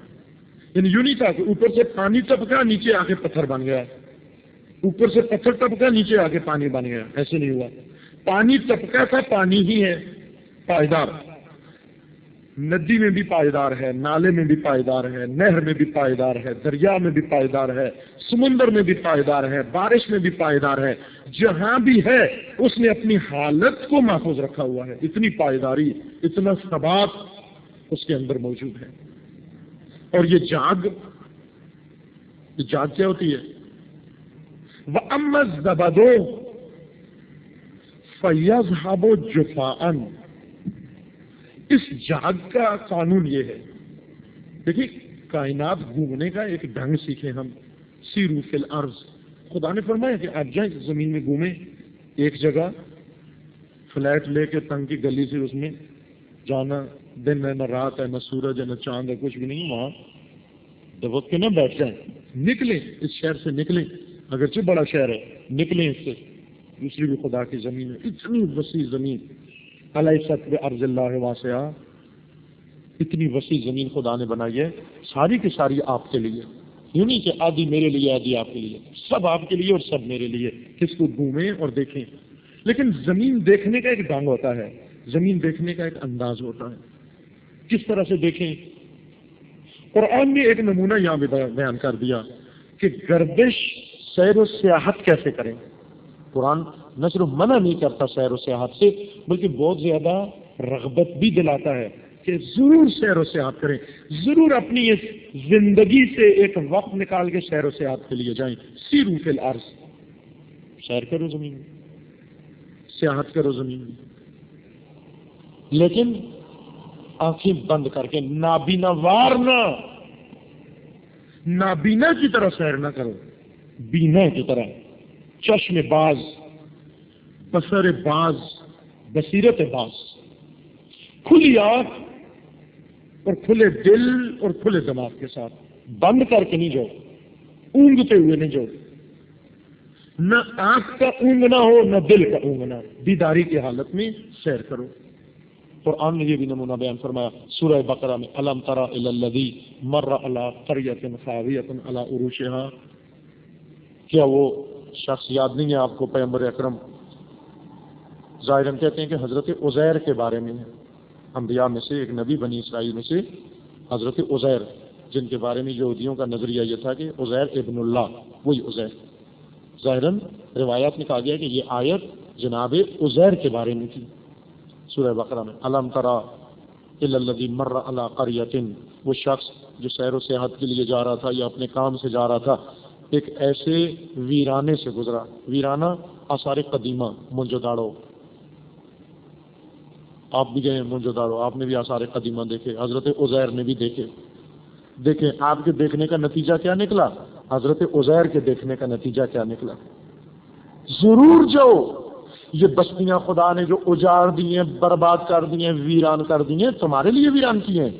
یعنی یوں نہیں تھا کہ اوپر سے پانی ٹپکا نیچے آ کے پتھر بن گیا، اوپر سے پتھر ٹپکا نیچے آ کے پانی بن گیا، ایسے نہیں ہوا۔ پانی ٹپکا تھا، پانی ہی ہے، پائیدار۔ ندی میں بھی پائیدار ہے، نالے میں بھی پائیدار ہے، نہر میں بھی پائیدار ہے، دریا میں بھی پائیدار ہے، سمندر میں بھی پائیدار ہے، بارش میں بھی پائیدار ہے، جہاں بھی ہے اس نے اپنی حالت کو محفوظ رکھا ہوا ہے۔ اتنی پائیداری، اتنا ثبات اس کے اندر موجود ہے۔ اور یہ جاگ کیا ہوتی ہے؟ وَأَمَّا الزَّبَدُ فَيَذْهَبُ جُفَاءً، اس جاگ کا قانون یہ ہے، دیکھیے کائنات گھومنے کا ایک ڈھنگ سیکھیں ہم، سیرو فی الارض۔ خدا نے فرمایا کہ آپ جائیں زمین میں گھومیں، ایک جگہ فلیٹ لے کے تنگ کی گلی سے اس میں جانا، دن ہے نہ رات ہے، نہ سورج ہے نہ چاند ہے، کچھ بھی نہیں، وہاں دبک کے نہ بیٹھ جائیں، نکلیں اس شہر سے، نکلیں، اگرچہ بڑا شہر ہے، نکلیں اس سے، دوسری بھی خدا کی زمین ہے، اتنی وسیع زمین، الیست بارض اللہ واسعہ، اتنی وسیع زمین خدا نے بنائی ہے، ساری کی ساری آپ کے لیے، یوں نہیں کہ آدھی میرے لیے آدھی آپ کے لیے، سب آپ کے لیے اور سب میرے لیے، کس کو گھومیں اور دیکھیں۔ لیکن زمین دیکھنے کا ایک ڈھنگ ہوتا ہے، زمین دیکھنے کا ایک انداز ہوتا ہے، کس طرح سے دیکھیں۔ قرآن نے ایک نمونہ یہاں بھی بیان کر دیا کہ گردش، سیر و سیاحت کیسے کریں۔ قرآن نہ صرف منع نہیں کرتا سیر و سیاحت سے، بلکہ بہت زیادہ رغبت بھی دلاتا ہے کہ ضرور سیر و سیاحت کریں، ضرور اپنی اس زندگی سے ایک وقت نکال کے سیر و سیاحت کے لیے جائیں۔ سیرو فی الارض، سیر کرو زمین میں، سیاحت کرو زمین میں، لیکن آنکھیں بند کر کے، نابینا وار نہ، نابینا کی طرح سیر نہ کرو، بینا کی طرح، چشم باز، بصر باز، بصیرت باز، کھلی آنکھ اور کھلے دل اور کھلے دماغ کے ساتھ، بند کر کے نہیں جاؤ، اونگتے ہوئے نہیں جاؤ، نہ آنکھ کا اونگنا ہو نہ دل کا اونگنا، بیداری کی حالت میں سیر کرو۔ قرآن نے یہ بھی نمونہ بیان فرمایا سورہ بقرہ میں، الم تر الی الذی مر علی قریۃ خاویۃ علی عروشہا، کیا وہ شخص یاد نہیں ہے آپ کو؟ پیغمبر اکرم ظاہراً کہتے ہیں کہ حضرت عزیر کے بارے میں ہے، انبیاء میں سے ایک نبی، بنی اسرائیل میں سے حضرت عزیر، جن کے بارے میں یہودیوں کا نظریہ یہ تھا کہ عزیر ابن اللہ، وہی عزیر۔ ظاہراً روایات میں کہا گیا کہ یہ آیت جناب عزیر کے بارے میں تھی سورہ بقرہ میں، الم تری الی الذی مر علی قریۃ، وہ شخص جو سیر و سیاحت کے لیے جا رہا تھا یا اپنے کام سے جا رہا تھا، ایک ایسے ویرانے سے گزرا۔ ویرانہ آثار قدیمہ، منجو داڑو، آپ بھی گئے منجو داڑو، آپ نے بھی آثار قدیمہ دیکھے، حضرت عزیر نے بھی دیکھے۔ دیکھیں آپ کے دیکھنے کا نتیجہ کیا نکلا، حضرت عزیر کے دیکھنے کا نتیجہ کیا نکلا۔ ضرور جاؤ، یہ بستیاں خدا نے جو اجاڑ دی ہیں، برباد کر دی ہیں، ویران کر دی ہیں، تمہارے لیے ویران کی ہیں،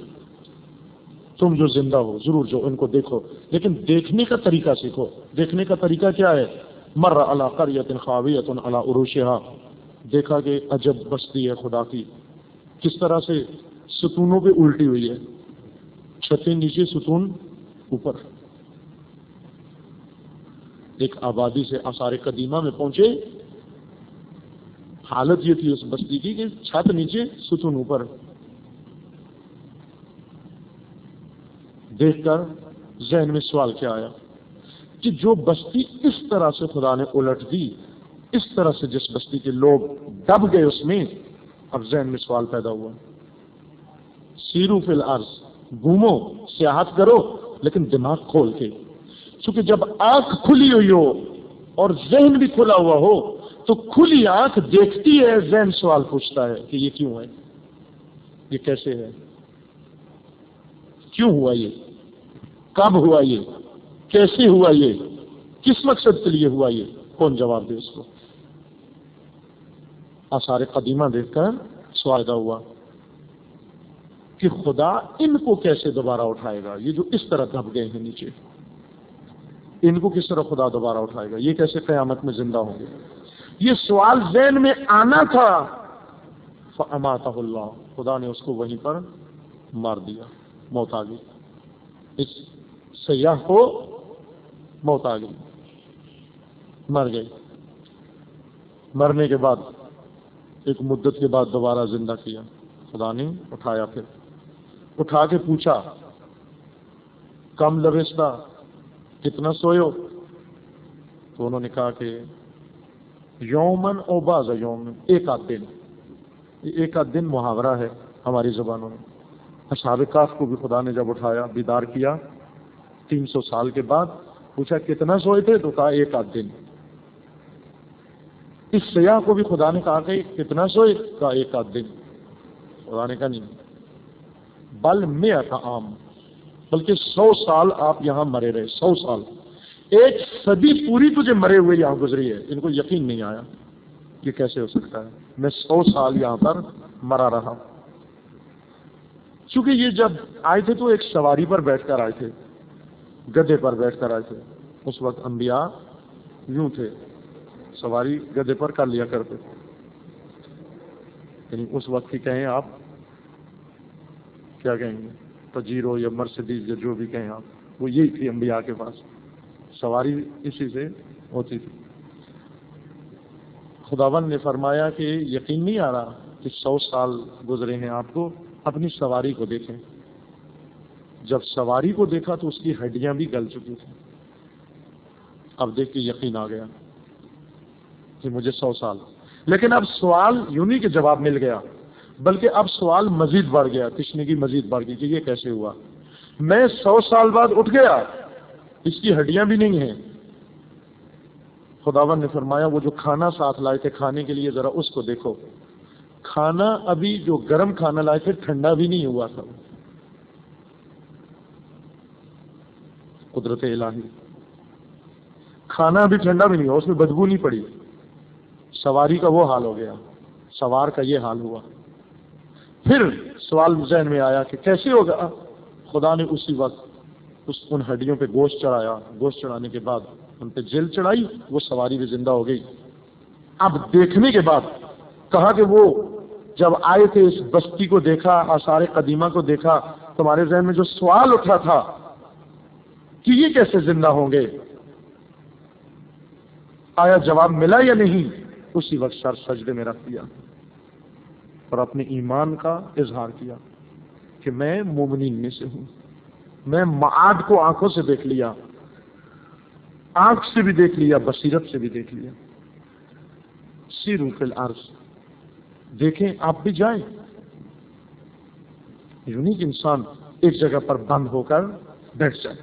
تم جو زندہ ہو ضرور جاؤ ان کو دیکھو، لیکن دیکھنے کا طریقہ سیکھو۔ دیکھنے کا طریقہ کیا ہے؟ مر علی قریۃ خاویۃ علی عروشہا، دیکھا کہ عجب بستی ہے خدا کی، کس طرح سے ستونوں پہ الٹی ہوئی ہے، چھتیں نیچے، ستون اوپر۔ ایک آبادی سے آثار قدیمہ میں پہنچے حالت یہ تھی اس بستی کی کہ چھت نیچے ستون اوپر. دیکھ کر ذہن میں سوال کیا آیا کہ جو بستی اس طرح سے خدا نے الٹ دی، اس طرح سے جس بستی کے لوگ دب گئے اس میں، اب ذہن میں سوال پیدا ہوا، سیرو فی الارض، گھومو، سیاحت کرو، لیکن دماغ کھول کے. چونکہ جب آنکھ کھلی ہوئی ہو اور ذہن بھی کھلا ہوا ہو تو کھلی آنکھ دیکھتی ہے، ذہن سوال پوچھتا ہے کہ یہ کیوں ہے، یہ کیسے ہے، کیوں ہوا، یہ کب ہوا، یہ کیسے ہوا، یہ کس مقصد کے لیے ہوا، یہ کون جواب دے اس کو. آثار قدیمہ دیکھ کر سوال پیدا ہوا کہ خدا ان کو کیسے دوبارہ اٹھائے گا، یہ جو اس طرح دب گئے ہیں نیچے، ان کو کس طرح خدا دوبارہ اٹھائے گا، یہ کیسے قیامت میں زندہ ہوں گے. یہ سوال ذہن میں آنا تھا. فَأَمَاتَهُ اللَّهُ، خدا نے اس کو وہیں پر مار دیا، موت آ گئی. اس سیاح کو موت آ گئی، مر گئی. مرنے کے بعد ایک مدت کے بعد دوبارہ زندہ کیا، خدا نے اٹھایا. پھر اٹھا کے پوچھا کم لبستہ، کتنا سوئے ہو؟ تو انہوں نے کہا کہ یومن او بعض یوم، ایک آدھ دن. ایک آدھ دن محاورہ ہے ہماری زبانوں میں. اصحاب کہف کو بھی خدا نے جب اٹھایا، بیدار کیا 300 سال کے بعد، پوچھا کتنا سوئے تھے؟ تو کہا ایک آدھ دن. اس سیاح کو بھی خدا نے کہا کہ کتنا سوئے؟ کہا ایک آدھ دن. خدا نے کہا نہیں، بل 100 عام، بلکہ 100 سال آپ یہاں مرے رہے. 100 سال، ایک صدی پوری تجھے مرے ہوئے یہاں گزری ہے. ان کو یقین نہیں آیا، یہ کیسے ہو سکتا ہے، میں 100 سال یہاں پر مرا رہا. چونکہ یہ جب آئے تھے تو ایک سواری پر بیٹھ کر آئے تھے، گدھے پر بیٹھ کر آئے تھے. اس وقت انبیاء یوں تھے، سواری گدھے پر کر لیا کرتے تھے. یعنی اس وقت کی کہیں آپ کیا کہیں گے، پجیرو یا مرسیڈیز یا جو بھی کہیں آپ، وہ یہی تھی انبیاء کے پاس، سواری اسی سے ہوتی تھی. خداوند نے فرمایا کہ یقین نہیں آ رہا کہ 100 سال گزرے ہیں آپ کو، اپنی سواری کو دیکھیں. جب سواری کو دیکھا تو اس کی ہڈیاں بھی گل چکی تھیں. اب دیکھ کے یقین آ گیا کہ مجھے 100 سال. لیکن اب سوال یوں نہیں کہ جواب مل گیا، بلکہ اب سوال مزید بڑھ گیا، تشنگی مزید بڑھ گئی کہ یہ کیسے ہوا، میں 100 سال بعد اٹھ گیا، اس کی ہڈیاں بھی نہیں ہیں. خداوند نے فرمایا وہ جو کھانا ساتھ لائے تھے کھانے کے لیے، ذرا اس کو دیکھو. کھانا ابھی جو گرم کھانا لائے تھے ٹھنڈا بھی نہیں ہوا تھا. قدرت الہی، کھانا ابھی ٹھنڈا بھی نہیں ہوا، اس میں بدبو نہیں پڑی. سواری کا وہ حال ہو گیا، سوار کا یہ حال ہوا. پھر سوال ذہن میں آیا کہ کیسے ہوگا. خدا نے اسی وقت ان ہڈیوں پہ گوشت چڑھایا. گوشت چڑھانے کے بعد ان پہ جیل چڑھائی، وہ سواری بھی زندہ ہو گئی. اب دیکھنے کے بعد کہا کہ وہ جب آئے تھے اس بستی کو دیکھا، آثار قدیمہ کو دیکھا، تمہارے ذہن میں جو سوال اٹھا تھا کہ یہ کیسے زندہ ہوں گے، آیا جواب ملا یا نہیں؟ اسی وقت سر سجدے میں رکھ دیا اور اپنے ایمان کا اظہار کیا کہ میں مومنین میں سے ہوں. میں معاد کو آنکھوں سے دیکھ لیا، آنکھ سے بھی دیکھ لیا، بصیرت سے بھی دیکھ لیا. سیروا فی الارض، دیکھیں آپ بھی جائیں. یوں نہیں کہ انسان ایک جگہ پر بند ہو کر بیٹھ جائے،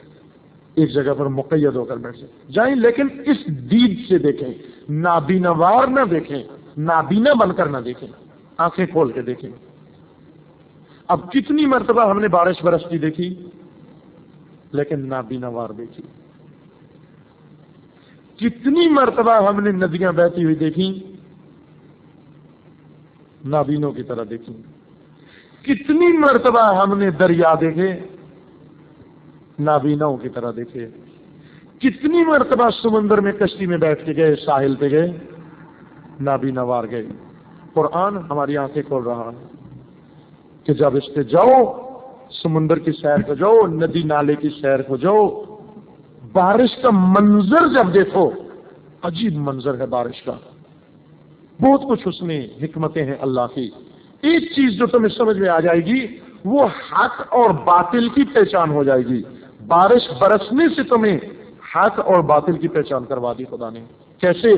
ایک جگہ پر مقید ہو کر بیٹھ جائیں، لیکن اس دید سے دیکھیں، نابیناوار نہ دیکھیں، نابینا بن کر نہ دیکھیں، آنکھیں کھول کے دیکھیں. اب کتنی مرتبہ ہم نے بارش برستی دیکھی لیکن نابیناوار دیکھی. کتنی مرتبہ ہم نے ندیاں بہتی ہوئی دیکھی، نابینوں کی طرح دیکھی. کتنی مرتبہ ہم نے دریا دیکھے، نابینوں کی طرح دیکھے. کتنی مرتبہ سمندر میں کشتی میں بیٹھ کے گئے، ساحل پہ گئے، نابیناوار گئے. قرآن ہماری آنکھیں کھول رہا ہے کہ جب اس پہ جاؤ، سمندر کی سیر کو جاؤ، ندی نالے کی سیر کو جاؤ، بارش کا منظر جب دیکھو، عجیب منظر ہے بارش کا. بہت کچھ اس میں حکمتیں ہیں اللہ کی. ایک چیز جو تمہیں سمجھ میں آ جائے گی وہ حق اور باطل کی پہچان ہو جائے گی. بارش برسنے سے تمہیں حق اور باطل کی پہچان کروا دی خدا نے. کیسے؟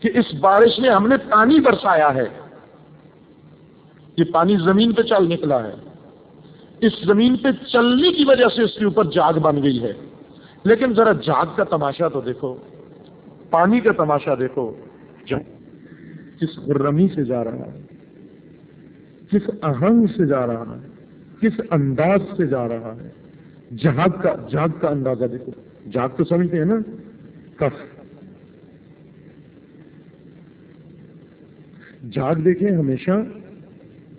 کہ اس بارش میں ہم نے پانی برسایا ہے. یہ پانی زمین پہ چل نکلا ہے. اس زمین پہ چلنے کی وجہ سے اس کے اوپر جاگ بن گئی ہے. لیکن ذرا جاگ کا تماشا تو دیکھو, پانی کا تماشا دیکھو. کس غرمی سے جا رہا ہے, کس آہنگ سے جا رہا ہے, کس انداز سے جا رہا ہے. جاگ کا اندازہ دیکھو. جاگ تو سمجھتے ہیں نا, کف. جاگ دیکھیں, ہمیشہ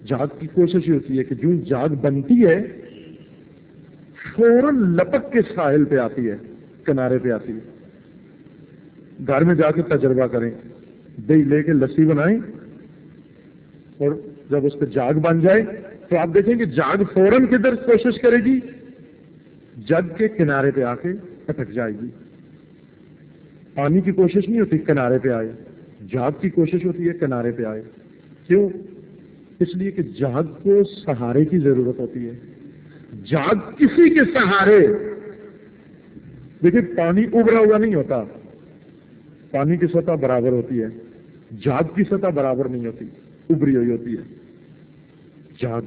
جاگ کی کوشش ہوتی ہے کہ جو جاگ بنتی ہے فوراً لپک کے ساحل پہ آتی ہے, کنارے پہ آتی ہے. گھر میں جا کے تجربہ کریں, دہی لے کے لسی بنائیں اور جب اس پہ جاگ بن جائے تو آپ دیکھیں کہ جاگ فوراً کدھر کوشش کرے گی, جگ کے کنارے پہ آ کے اٹک جائے گی. پانی کی کوشش نہیں ہوتی کنارے پہ آئے, جاگ کی کوشش ہوتی ہے کنارے پہ آئے. کیوں؟ اس لیے کہ جاگ کو سہارے کی ضرورت ہوتی ہے. جاگ کسی کے سہارے, دیکھیں پانی ابھرا ہوا نہیں ہوتا, پانی کی سطح برابر ہوتی ہے. جاگ کی سطح برابر نہیں ہوتی, ابری ہوئی ہوتی ہے. جاگ,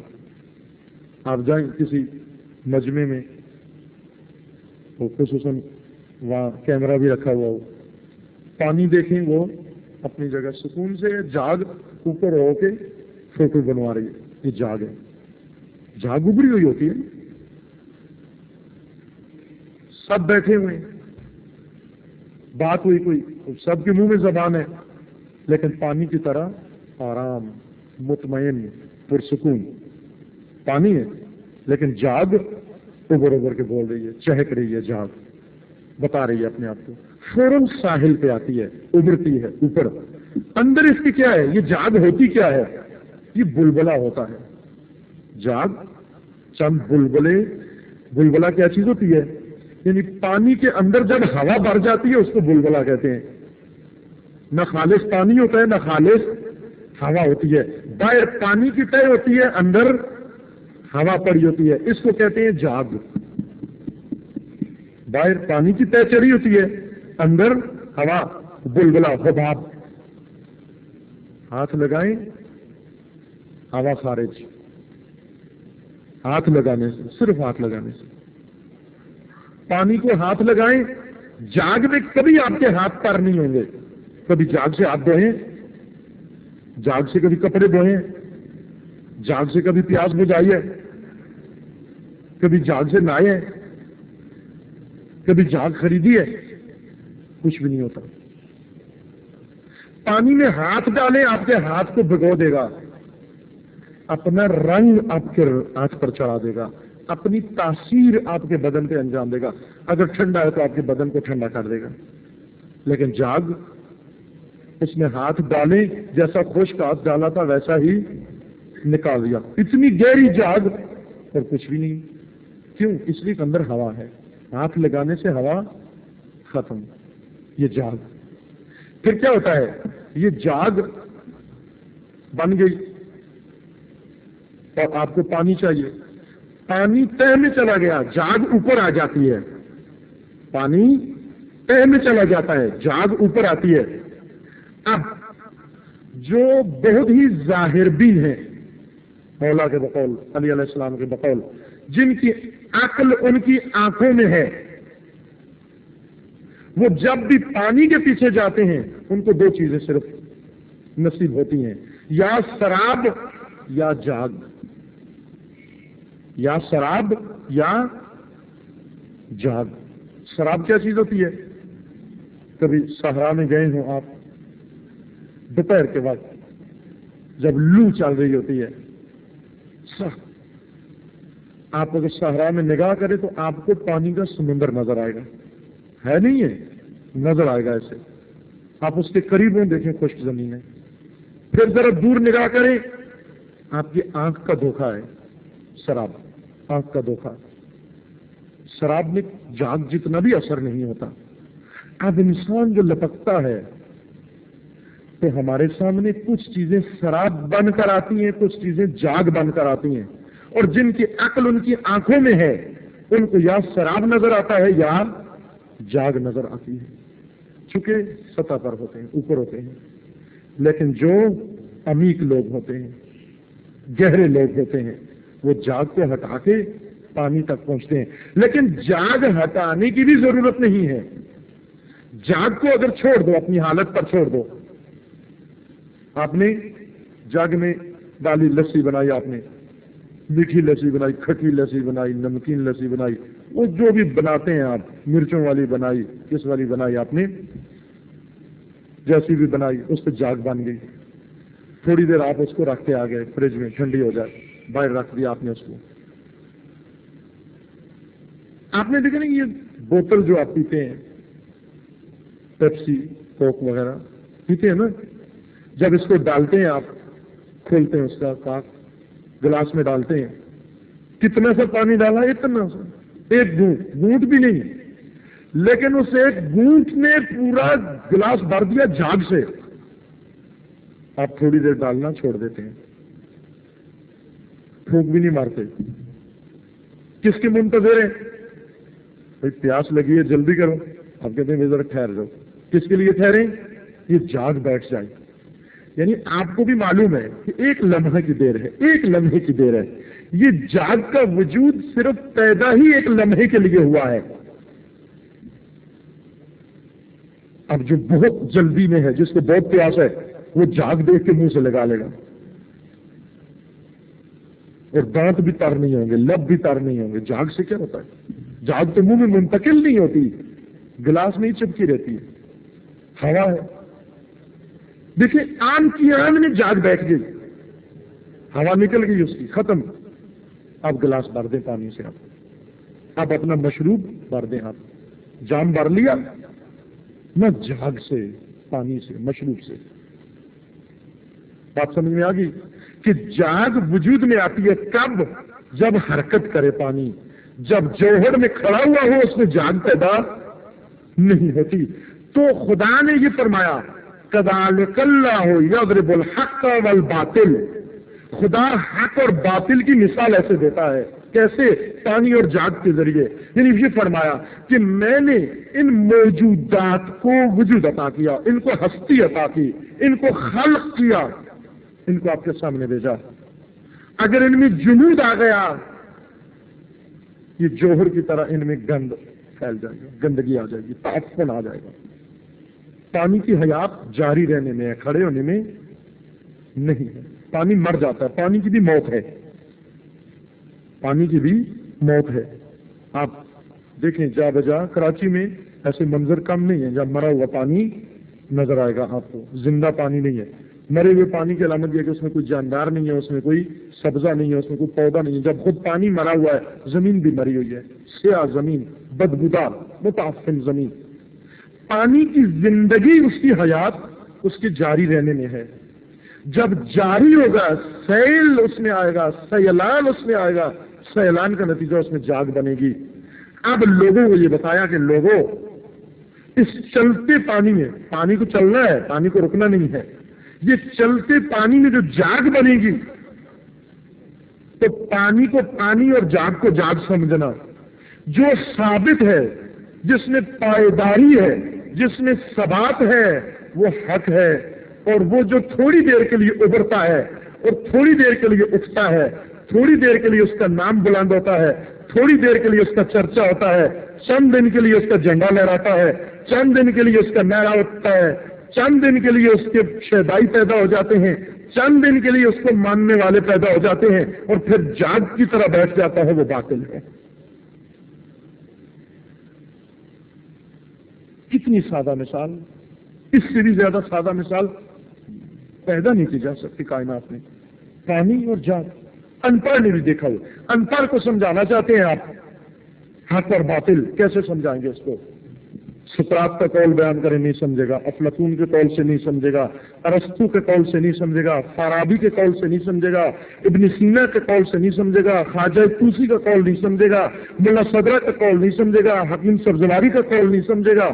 آپ جائیں کسی مجمع میں, وہ خصوصاً وہاں کیمرہ بھی رکھا ہوا ہو, پانی دیکھیں وہ اپنی جگہ سکون سے, جاگ اوپر ہو کے فوٹو بنوا رہی ہے. یہ جاگ ہے. جاگ ابری ہوئی ہوتی ہے. سب بیٹھے ہوئے ہیں, بات ہوئی کوئی, سب کے منہ میں زبان ہے, لیکن پانی کی طرح آرام, مطمئن, پرسکون. پانی ہے لیکن جاگ ابھر ابھر کے بول رہی ہے, چہک رہی ہے. جاگ بتا رہی ہے اپنے آپ کو, فوراً ساحل پہ آتی ہے, ابھرتی ہے اوپر. اندر اس کی کیا ہے؟ یہ جاگ ہوتی کیا ہے؟ یہ بلبلا ہوتا ہے. جاگ چند بلبلا کیا چیز ہوتی ہے؟ یعنی پانی کے اندر جب ہوا بھر جاتی ہے اس کو بلبلا کہتے ہیں. نہ خالص پانی ہوتا ہے نہ خالص ہوا ہوتی ہے. باہر پانی کی تہ ہوتی ہے, اندر ہوا پڑی ہوتی ہے, اس کو کہتے ہیں جاگ. باہر پانی کی تہ چڑھی ہوتی ہے, اندر ہوا, بلبلا, حباب. ہاتھ لگائیں, ہوا خارج. ہاتھ لگانے سے, صرف ہاتھ لگانے سے. پانی کو ہاتھ لگائیں, جاگ میں کبھی آپ کے ہاتھ پار نہیں ہوں گے. کبھی جاگ سے ہاتھ دھوئیں, جاگ سے کبھی کپڑے دھوئیں, جاگ سے کبھی پیاس بجھائیے, کبھی جاگ سے نہائے, کبھی جاگ خریدی ہے, کچھ بھی نہیں ہوتا. پانی میں ہاتھ ڈالیں, آپ کے ہاتھ کو بھگو دے گا, اپنا رنگ آپ کے ہاتھ پر چڑھا دے گا, اپنی تاثیر آپ کے بدن پہ انجام دے گا. اگر ٹھنڈا ہے تو آپ کے بدن کو ٹھنڈا کر دے گا. لیکن جاگ, اس میں ہاتھ ڈالیں, جیسا خشک ہاتھ ڈالا تھا ویسا ہی نکال دیا. اتنی گہری جاگ اور کچھ بھی نہیں. کیوں؟ اس لیے اندر ہوا ہے. ہاتھ لگانے سے ہوا ختم. یہ جاگ. پھر کیا ہوتا ہے؟ یہ جاگ بن گئی اور آپ کو پانی چاہیے. پانی تہ میں چلا گیا, جاگ اوپر آ جاتی ہے. پانی تہ میں چلا جاتا ہے, جاگ اوپر آتی ہے. اب جو بہت ہی ظاہر بین ہیں, مولا کے بقول, علی علیہ السلام کے بقول, جن کی عقل ان کی آنکھوں میں ہے, وہ جب بھی پانی کے پیچھے جاتے ہیں ان کو دو چیزیں صرف نصیب ہوتی ہیں, یا شراب یا جاگ. یا شراب یا جاگ. شراب کیا چیز ہوتی ہے؟ کبھی صحرا میں گئے ہوں آپ, دوپہر کے وقت جب لو چل رہی ہوتی ہے, آپ اگر صحرا میں نگاہ کریں تو آپ کو پانی کا سمندر نظر آئے گا. ہے نہیں ہے؟ نظر آئے گا ایسے. آپ اس کے قریب ہوں, دیکھیں خشک زمین ہے. پھر ذرا دور نگاہ کریں, آپ کی آنکھ کا دھوکہ ہے شراب, آنکھ کا دھوکہ. شراب میں جاگ جتنا بھی اثر نہیں ہوتا. اب انسان جو لپکتا ہے تو ہمارے سامنے کچھ چیزیں سراب بن کر آتی ہیں، کچھ چیزیں جاگ بن کر آتی ہیں، اور جن کی عقل ان کی آنکھوں میں ہے ان کو یا سراب نظر آتا ہے یا جاگ نظر آتی ہے، چونکہ سطح پر ہوتے ہیں، اوپر ہوتے ہیں. لیکن جو عمیق لوگ ہوتے ہیں، گہرے لوگ ہوتے ہیں، وہ جاگ کو ہٹا کے پانی تک پہنچتے ہیں. لیکن جاگ ہٹانے کی بھی ضرورت نہیں ہے. جاگ کو اگر چھوڑ دو، اپنی حالت پر چھوڑ دو، آپ نے جاگ میں ڈالی لسی بنائی، آپ نے میٹھی لسی بنائی، کھٹی لسی بنائی، نمکین لسی بنائی، وہ جو بھی بناتے ہیں آپ، مرچوں والی بنائی، کس والی بنائی، آپ نے جیسی بھی بنائی، اس پہ جاگ بن گئی. تھوڑی دیر آپ اس کو رکھ کے آ گئے فریج میں، ٹھنڈی ہو جائے، باہر رکھ دیا آپ نے اس کو. آپ نے دیکھا نا یہ بوتل جو آپ پیتے ہیں، پیپسی، کوک وغیرہ پیتے ہیں نا، جب اس کو ڈالتے ہیں آپ، کھولتے ہیں اس کا کاک، گلاس میں ڈالتے ہیں، کتنا سا پانی ڈالا؟ اتنا سا، ایک گھونٹ بھی نہیں، لیکن اس ایک گھونٹ نے پورا گلاس بھر دیا جھاگ سے. آپ تھوڑی دیر ڈالنا چھوڑ دیتے ہیں، پھونک بھی نہیں مارتے. کس کے منتظر ہیں؟ بھائی پیاس لگی ہے، جلدی کرو. آپ کہتے ہیں ذرا ٹھہر جاؤ. کس کے لیے ٹھہریں؟ یہ جاگ بیٹھ جائے. یعنی آپ کو بھی معلوم ہے کہ ایک لمحے کی دیر ہے، ایک لمحے کی دیر ہے. یہ جاگ کا وجود صرف پیدا ہی ایک لمحے کے لیے ہوا ہے. اب جو بہت جلدی میں ہے، جس کو بہت پیاس ہے، وہ جاگ دیکھ کے منہ سے لگا لے گا، اور دانت بھی تر نہیں ہوں گے، لب بھی تر نہیں ہوں گے. جاگ سے کیا ہوتا ہے؟ جاگ تو منہ میں منتقل نہیں ہوتی، گلاس میں ہی چپکی رہتی ہے، ہوا ہے. دیکھیں آن کی آن میں جاگ بیٹھ گئی، ہوا نکل گئی اس کی، ختم. اب گلاس بھر دیں پانی سے، آپ اپنا مشروب بھر دیں. آپ جام بھر لیا نہ، جاگ سے، پانی سے، مشروب سے. بات سمجھ میں آ گئی کہ جاگ وجود میں آتی ہے کب؟ جب حرکت کرے پانی. جب جوہر میں کھڑا ہوا ہو اس میں جاگ پیدا نہیں ہوتی. تو خدا نے یہ فرمایا کذالک اللہ یضرب الحق والباطل. خدا حق اور باطل کی مثال ایسے دیتا ہے. کیسے؟ پانی اور جاگ کے ذریعے. یعنی یہ فرمایا کہ میں نے ان موجودات کو وجود عطا کیا، ان کو ہستی عطا کی، ان کو خلق کیا، ان کو آپ کے سامنے بھیجا. اگر ان میں جمود آ گیا، یہ جوہر کی طرح ان میں گند پھیل جائے گا، گندگی آ جائے گی، تعفن آ جائے گا. پانی کی حیات جاری رہنے میں ہے، کھڑے ہونے میں نہیں ہے. پانی مر جاتا ہے، پانی کی بھی موت ہے، پانی کی بھی موت ہے. آپ دیکھیں جا بجا کراچی میں ایسے منظر کم نہیں ہے جب مرا ہوا پانی نظر آئے گا آپ کو. زندہ پانی نہیں ہے. مرے ہوئے پانی کی علامت یہ کہ اس میں کوئی جاندار نہیں ہے، اس میں کوئی سبزہ نہیں ہے، اس میں کوئی پودا نہیں ہے. جب خود پانی مرا ہوا ہے، زمین بھی مری ہوئی ہے، سیاہ زمین، بدبودار، متعفن زمین. پانی کی زندگی، اس کی حیات اس کے جاری رہنے میں ہے. جب جاری ہوگا، سیل اس میں آئے گا، سیلان اس میں آئے گا، سیلان کا نتیجہ اس میں جاگ بنے گی. اب لوگوں کو یہ بتایا کہ لوگوں، اس چلتے پانی میں، پانی کو چلنا ہے، پانی کو رکنا نہیں ہے، یہ چلتے پانی میں جو جاگ بنے گی، تو پانی کو پانی اور جاگ کو جاگ سمجھنا. جو ثابت ہے، جس میں پائیداری ہے، جس میں ثبات ہے، وہ حق ہے. اور وہ جو تھوڑی دیر کے لیے ابھرتا ہے اور تھوڑی دیر کے لیے اٹھتا ہے، تھوڑی دیر کے لیے اس کا نام بلند ہوتا ہے، تھوڑی دیر کے لیے اس کا چرچا ہوتا ہے، چند دن کے لیے اس کا جھنڈا لہراتا ہے، چند دن کے لیے اس کا نعرہ اٹھتا ہے، چند دن کے لیے اس کے شہدائی پیدا ہو جاتے ہیں، چند دن کے لیے اس کو ماننے والے پیدا ہو جاتے ہیں، اور پھر جاگ کی طرح بیٹھ جاتا ہے، وہ باطل ہے. کتنی سادہ مثال، اس سے بھی زیادہ سادہ مثال پیدا نہیں کی جا سکتی کائنات میں. پانی اور جاگ. ان پڑھ نے بھی دیکھا ہو. ان پڑھ کو سمجھانا چاہتے ہیں آپ حق اور باطل، کیسے سمجھائیں گے اس کو؟ سقراط کا قول بیان کرے نہیں سمجھے گا، افلاطون کے قول سے نہیں سمجھے گا، ارسطو کے قول سے نہیں سمجھے گا، فارابی کے قول سے نہیں سمجھے گا، ابن سینا کے قول سے نہیں سمجھے گا، خواجہ طوسی کا قول نہیں سمجھے گا، ملا صدرہ کا قول نہیں سمجھے گا، حکیم سبزواری کا قول نہیں سمجھے گا.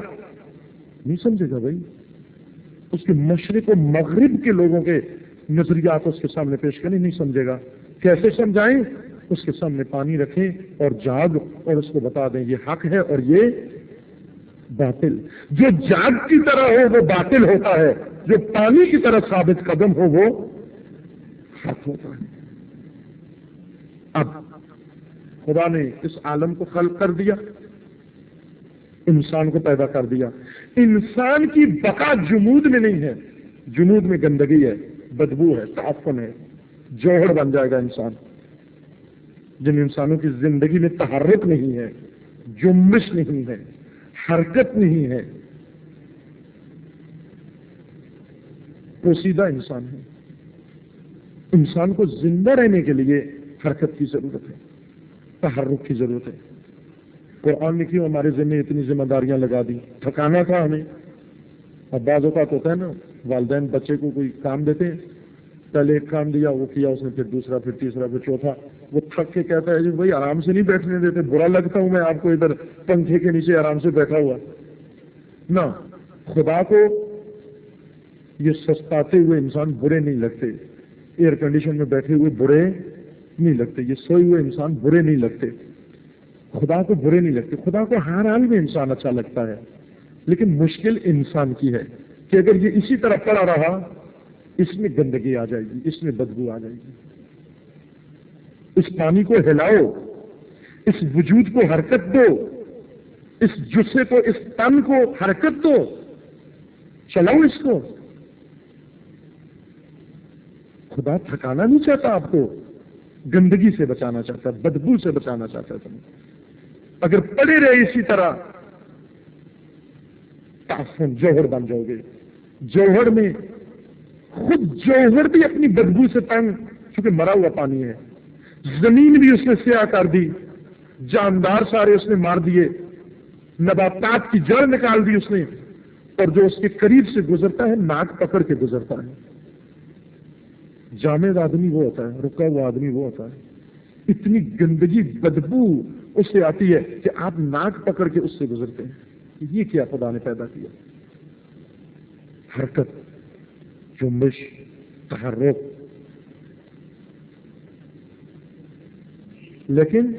نہیں سمجھے گا بھائی. اس کے مشرق و مغرب کے لوگوں کے نظریات اس کے سامنے پیش کریں، نہیں سمجھے گا۔ کیسے سمجھائیں؟ اس کے سامنے پانی رکھیں اور جاگ اور اس کو بتا دیں یہ حق ہے اور یہ باطل۔ جو جاگ کی طرح ہو وہ باطل ہوتا ہے، جو پانی کی طرح ثابت قدم ہو وہ حق ہوتا ہے۔ اب خدا نے اس عالم کو خلق کر دیا، انسان کو پیدا کر دیا۔ انسان کی بقا جمود میں نہیں ہے، جمود میں گندگی ہے، بدبو ہے، تعفن ہے، جوہر بن جائے گا انسان۔ جن انسانوں کی زندگی میں تحرک نہیں ہے، جنبش نہیں ہے، حرکت نہیں ہے، پوشیدہ انسان ہے۔ انسان کو زندہ رہنے کے لیے حرکت کی ضرورت ہے، تحرک کی ضرورت ہے۔ قرآن نے کیوں ہمارے ذمہ اتنی ذمہ داریاں لگا دی؟ تھکانا تھا ہمیں۔ اب بعض اوقات ہوتا ہے نا، والدین بچے کو کوئی کام دیتے ہیں، پہلے ایک کام دیا، وہ کیا اس نے، پھر دوسرا، پھر تیسرا، پھر چوتھا، وہ تھک کے کہتا ہے جی بھائی آرام سے نہیں بیٹھنے دیتے، برا لگتا ہوں میں آپ کو ادھر پنکھے کے نیچے آرام سے بیٹھا ہوا۔ نہ، خدا کو یہ سستاتے ہوئے انسان برے نہیں لگتے، ایئر کنڈیشن میں بیٹھے ہوئے برے نہیں لگتے، یہ سوئے ہوئے انسان برے نہیں لگتے، خدا کو برے نہیں لگتے۔ خدا کو ہر حال میں انسان اچھا لگتا ہے، لیکن مشکل انسان کی ہے کہ اگر یہ اسی طرح پڑا رہا، اس میں گندگی آ جائے گی، اس میں بدبو آ جائے گی۔ اس پانی کو ہلاؤ، اس وجود کو حرکت دو، اس جسے کو، اس تن کو حرکت دو، چلاؤ اس کو۔ خدا تھکانا نہیں چاہتا آپ کو، گندگی سے بچانا چاہتا ہے، بدبو سے بچانا چاہتا ہے تمہیں۔ اگر پڑے رہے اسی طرح تعفن، جوہر بن جاؤ گے۔ جوہر میں خود جوہر بھی اپنی بدبو سے تنگ، چونکہ مرا ہوا پانی ہے۔ زمین بھی اس نے سیاہ کر دی، جاندار سارے اس نے مار دیے، نباتات کی جڑ نکال دی اس نے، اور جو اس کے قریب سے گزرتا ہے ناک پکڑ کے گزرتا ہے۔ جامد آدمی وہ ہوتا ہے، رکا ہوا آدمی وہ ہوتا ہے، اتنی گندگی بدبو اس سے آتی ہے کہ آپ ناک پکڑ کے اس سے گزرتے ہیں۔ یہ کیا خدا نے پیدا کیا؟ حرکت، جنبش، تحرک۔ لیکن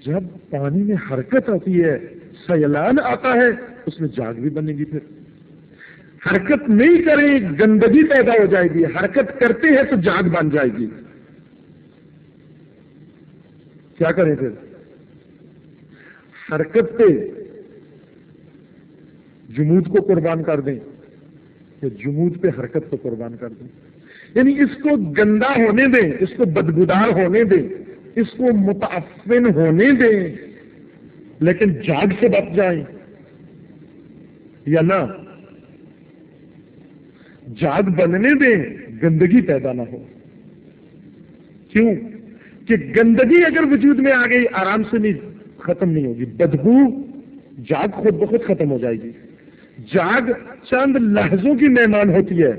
جب پانی میں حرکت آتی ہے، سیلان آتا ہے، اس میں جاگ بھی بنے گی۔ پھر حرکت نہیں کریں گندگی پیدا ہو جائے گی، حرکت کرتے ہیں تو جاگ بن جائے گی۔ کیا کریں پھر؟ حرکت پہ جمود کو قربان کر دیں کہ جمود پہ حرکت کو قربان کر دیں، یعنی اس کو گندا ہونے دیں، اس کو بدبودار ہونے دیں، اس کو متعفن ہونے دیں، لیکن جاگ سے بچ جائیں یا نہ؟ جاگ بننے دیں، گندگی پیدا نہ ہو۔ کیوں کہ گندگی اگر وجود میں آ گئی آرام سے نہیں ختم نہیں ہوگی، بدبو جاگ خود بخود ختم ہو جائے گی۔ جاگ چند لحظوں کی مہمان ہوتی ہے،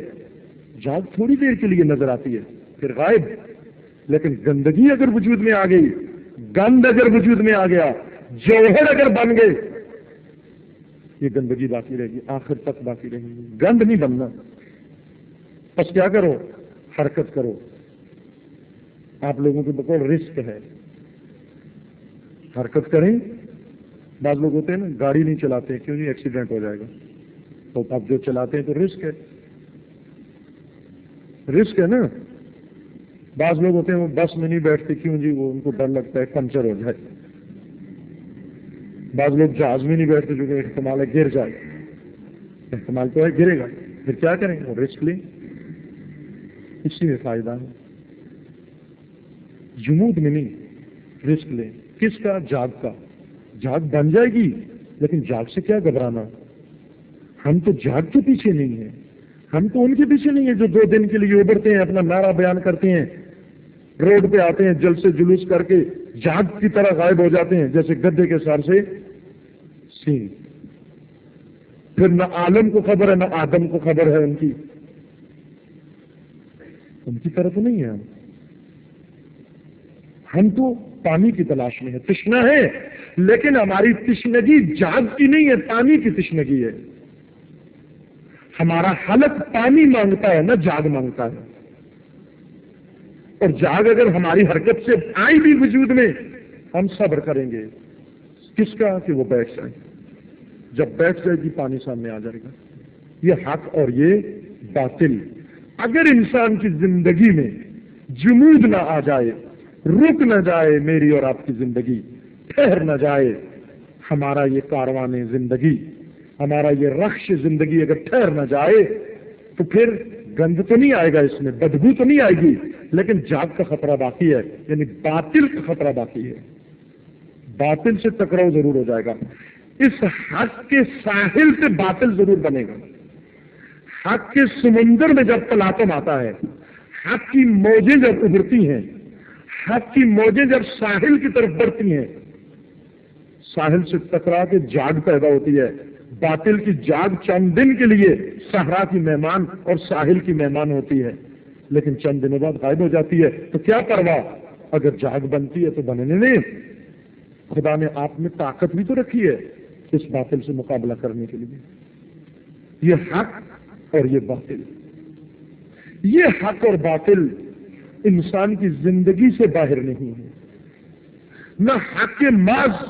جاگ تھوڑی دیر کے لیے نظر آتی ہے پھر غائب، لیکن گندگی اگر وجود میں آ گئی، گند اگر وجود میں آ گیا، جوہر اگر بن گئے، یہ گندگی باقی رہے گی، آخر تک باقی رہے گی، گند نہیں بننا۔ بس کیا کرو؟ حرکت کرو۔ آپ لوگوں کے بقول رزق ہے، حرکت کریں۔ بعض لوگ ہوتے ہیں نا گاڑی نہیں چلاتے، کیوں نہیں؟ ایکسیڈنٹ ہو جائے گا۔ تو اب جو چلاتے ہیں تو رزق ہے، رزق ہے نا۔ بعض لوگ ہوتے ہیں وہ بس میں نہیں بیٹھتے، کیوں جی؟ وہ ان کو ڈر لگتا ہے پنچر ہو جائے۔ بعض لوگ جہاز میں نہیں بیٹھتے، جو کہ احتمال ہے گر جائے، احتمال تو ہے گرے گا، پھر کیا کریں؟ وہ رسک لیں، اسی میں فائدہ ہے۔ جمود میں نہیں، رسک لیں۔ کس کا؟ جاگ کا۔ جاگ بن جائے گی، لیکن جاگ سے کیا گھبرانا؟ ہم تو جاگ کے پیچھے نہیں ہیں، ہم تو ان کے پیچھے نہیں ہیں جو 2 دن کے لیے ابھرتے ہیں، اپنا نعرہ بیان کرتے ہیں، روڈ پہ آتے ہیں جلسے جلوس کر کے، جاگ کی طرح غائب ہو جاتے ہیں جیسے گدے کے سار سے سینگ۔ پھر نہ عالم کو خبر ہے نہ آدم کو خبر ہے ان کی طرف نہیں ہے۔ ہم تو پانی کی تلاش میں ہے، تشنا ہے، لیکن ہماری تشنگی جاگ کی نہیں ہے، پانی کی تشنگی ہے۔ ہمارا حلق پانی مانگتا ہے نہ جاگ مانگتا ہے، اور جاگ اگر ہماری حرکت سے آئی بھی وجود میں ہم صبر کریں گے کس کا کہ وہ بیٹھ جائے، جب بیٹھ جائے گی پانی سامنے آ جائے گا۔ یہ حق اور یہ باطل، اگر انسان کی زندگی میں جمود نہ آ جائے، رک نہ جائے میری اور آپ کی زندگی، ٹھہر نہ جائے ہمارا یہ کاروان زندگی، ہمارا یہ رخش زندگی اگر ٹھہر نہ جائے تو پھر گند تو نہیں آئے گا، اس میں بدبو تو نہیں آئے گی، لیکن جاگ کا خطرہ باقی ہے، یعنی باطل کا خطرہ باقی ہے، باطل سے ٹکراؤ ضرور ہو جائے گا۔ اس حق کے ساحل سے باطل ضرور بنے گا۔ حق کے سمندر میں جب تلاطم آتا ہے، حق کی موجیں جب ابھرتی ہیں، حق کی موجیں جب ساحل کی طرف بڑھتی ہیں، ساحل سے ٹکرا کے جاگ پیدا ہوتی ہے۔ باطل کی جاگ چند دن کے لیے صحرا کی مہمان اور ساحل کی مہمان ہوتی ہے، لیکن چند دنوں بعد غائب ہو جاتی ہے۔ تو کیا پرواہ، اگر جاگ بنتی ہے تو بننے نہیں، خدا نے آپ میں طاقت بھی تو رکھی ہے اس باطل سے مقابلہ کرنے کے لیے۔ یہ حق اور یہ باطل، یہ حق اور باطل انسان کی زندگی سے باہر نہیں ہے۔ نہ حق کے محض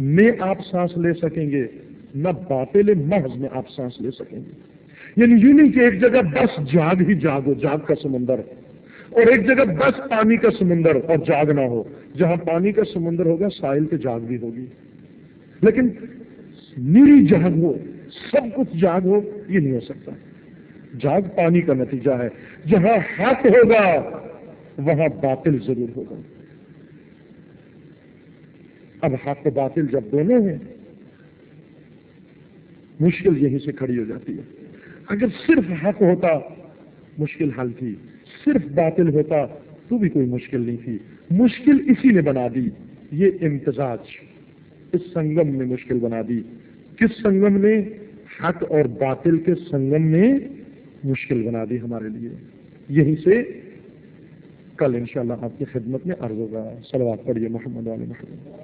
میں آپ سانس لے سکیں گے، نہ باطل محض میں آپ سانس لے سکیں گے۔ یعنی یوں نہیں کہ ایک جگہ بس جاگ ہی جاگ ہو، جاگ کا سمندر، اور ایک جگہ بس پانی کا سمندر اور جاگ نہ ہو۔ جہاں پانی کا سمندر ہوگا ساحل پہ جاگ بھی ہوگی، لیکن نیری جاگ ہو، سب کچھ جاگ ہو، یہ نہیں ہو سکتا۔ جاگ پانی کا نتیجہ ہے۔ جہاں حق ہوگا وہاں باطل ضرور ہوگا۔ اب حق و باطل جب دونوں ہیں، مشکل یہیں سے کھڑی ہو جاتی ہے۔ اگر صرف حق ہوتا مشکل حل تھی، صرف باطل ہوتا تو بھی کوئی مشکل نہیں تھی۔ مشکل اسی نے بنا دی، یہ امتزاج اس سنگم نے مشکل بنا دی۔ کس سنگم نے؟ حق اور باطل کے سنگم نے مشکل بنا دی ہمارے لیے۔ یہیں سے کل انشاءاللہ آپ کی خدمت میں عرض ہوگا۔ صلوات پڑھیے محمد علیہ محمد۔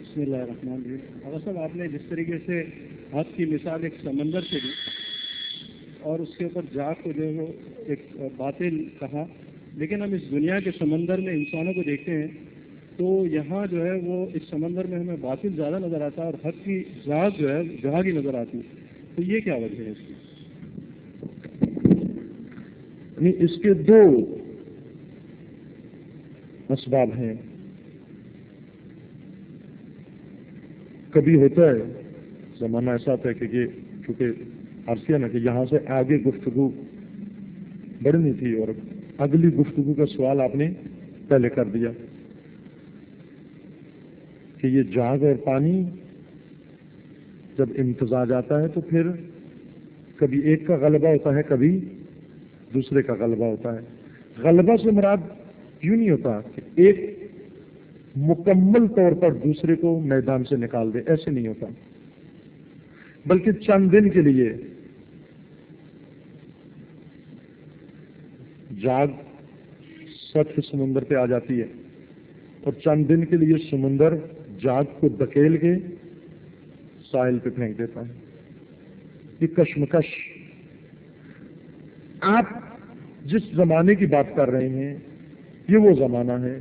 بسم اللہ الرحمن الرحیم۔ اگر صاحب آپ نے جس طریقے سے حق کی مثال ایک سمندر سے دی اور اس کے اوپر جاگ کو جو ہے وہ ایک باطل کہا، لیکن ہم اس دنیا کے سمندر میں انسانوں کو دیکھتے ہیں تو یہاں جو ہے وہ اس سمندر میں ہمیں باطل زیادہ نظر آتا ہے اور حق کی جاگ جو ہے جہاں کی نظر آتی ہے، تو یہ کیا وجہ ہے اس کی؟ اس کے دو اسباب ہیں۔ کبھی ہوتا ہے زمانہ ایسا ہوتا ہے کہ چونکہ عرض کیا نا کہ یہاں سے آگے گفتگو بڑھنی تھی اور اگلی گفتگو کا سوال آپ نے پہلے کر دیا کہ یہ جاگ اور پانی جب امتزاج آتا ہے تو پھر کبھی ایک کا غلبہ ہوتا ہے، کبھی دوسرے کا غلبہ ہوتا ہے۔ غلبہ سے مراد یوں نہیں ہوتا کہ ایک مکمل طور پر دوسرے کو میدان سے نکال دے، ایسے نہیں ہوتا، بلکہ چند دن کے لیے جاگ سطح سمندر پہ آ جاتی ہے اور چند دن کے لیے سمندر جاگ کو دھکیل کے ساحل پہ پھینک دیتا ہے۔ یہ کشمکش، آپ جس زمانے کی بات کر رہے ہیں یہ وہ زمانہ ہے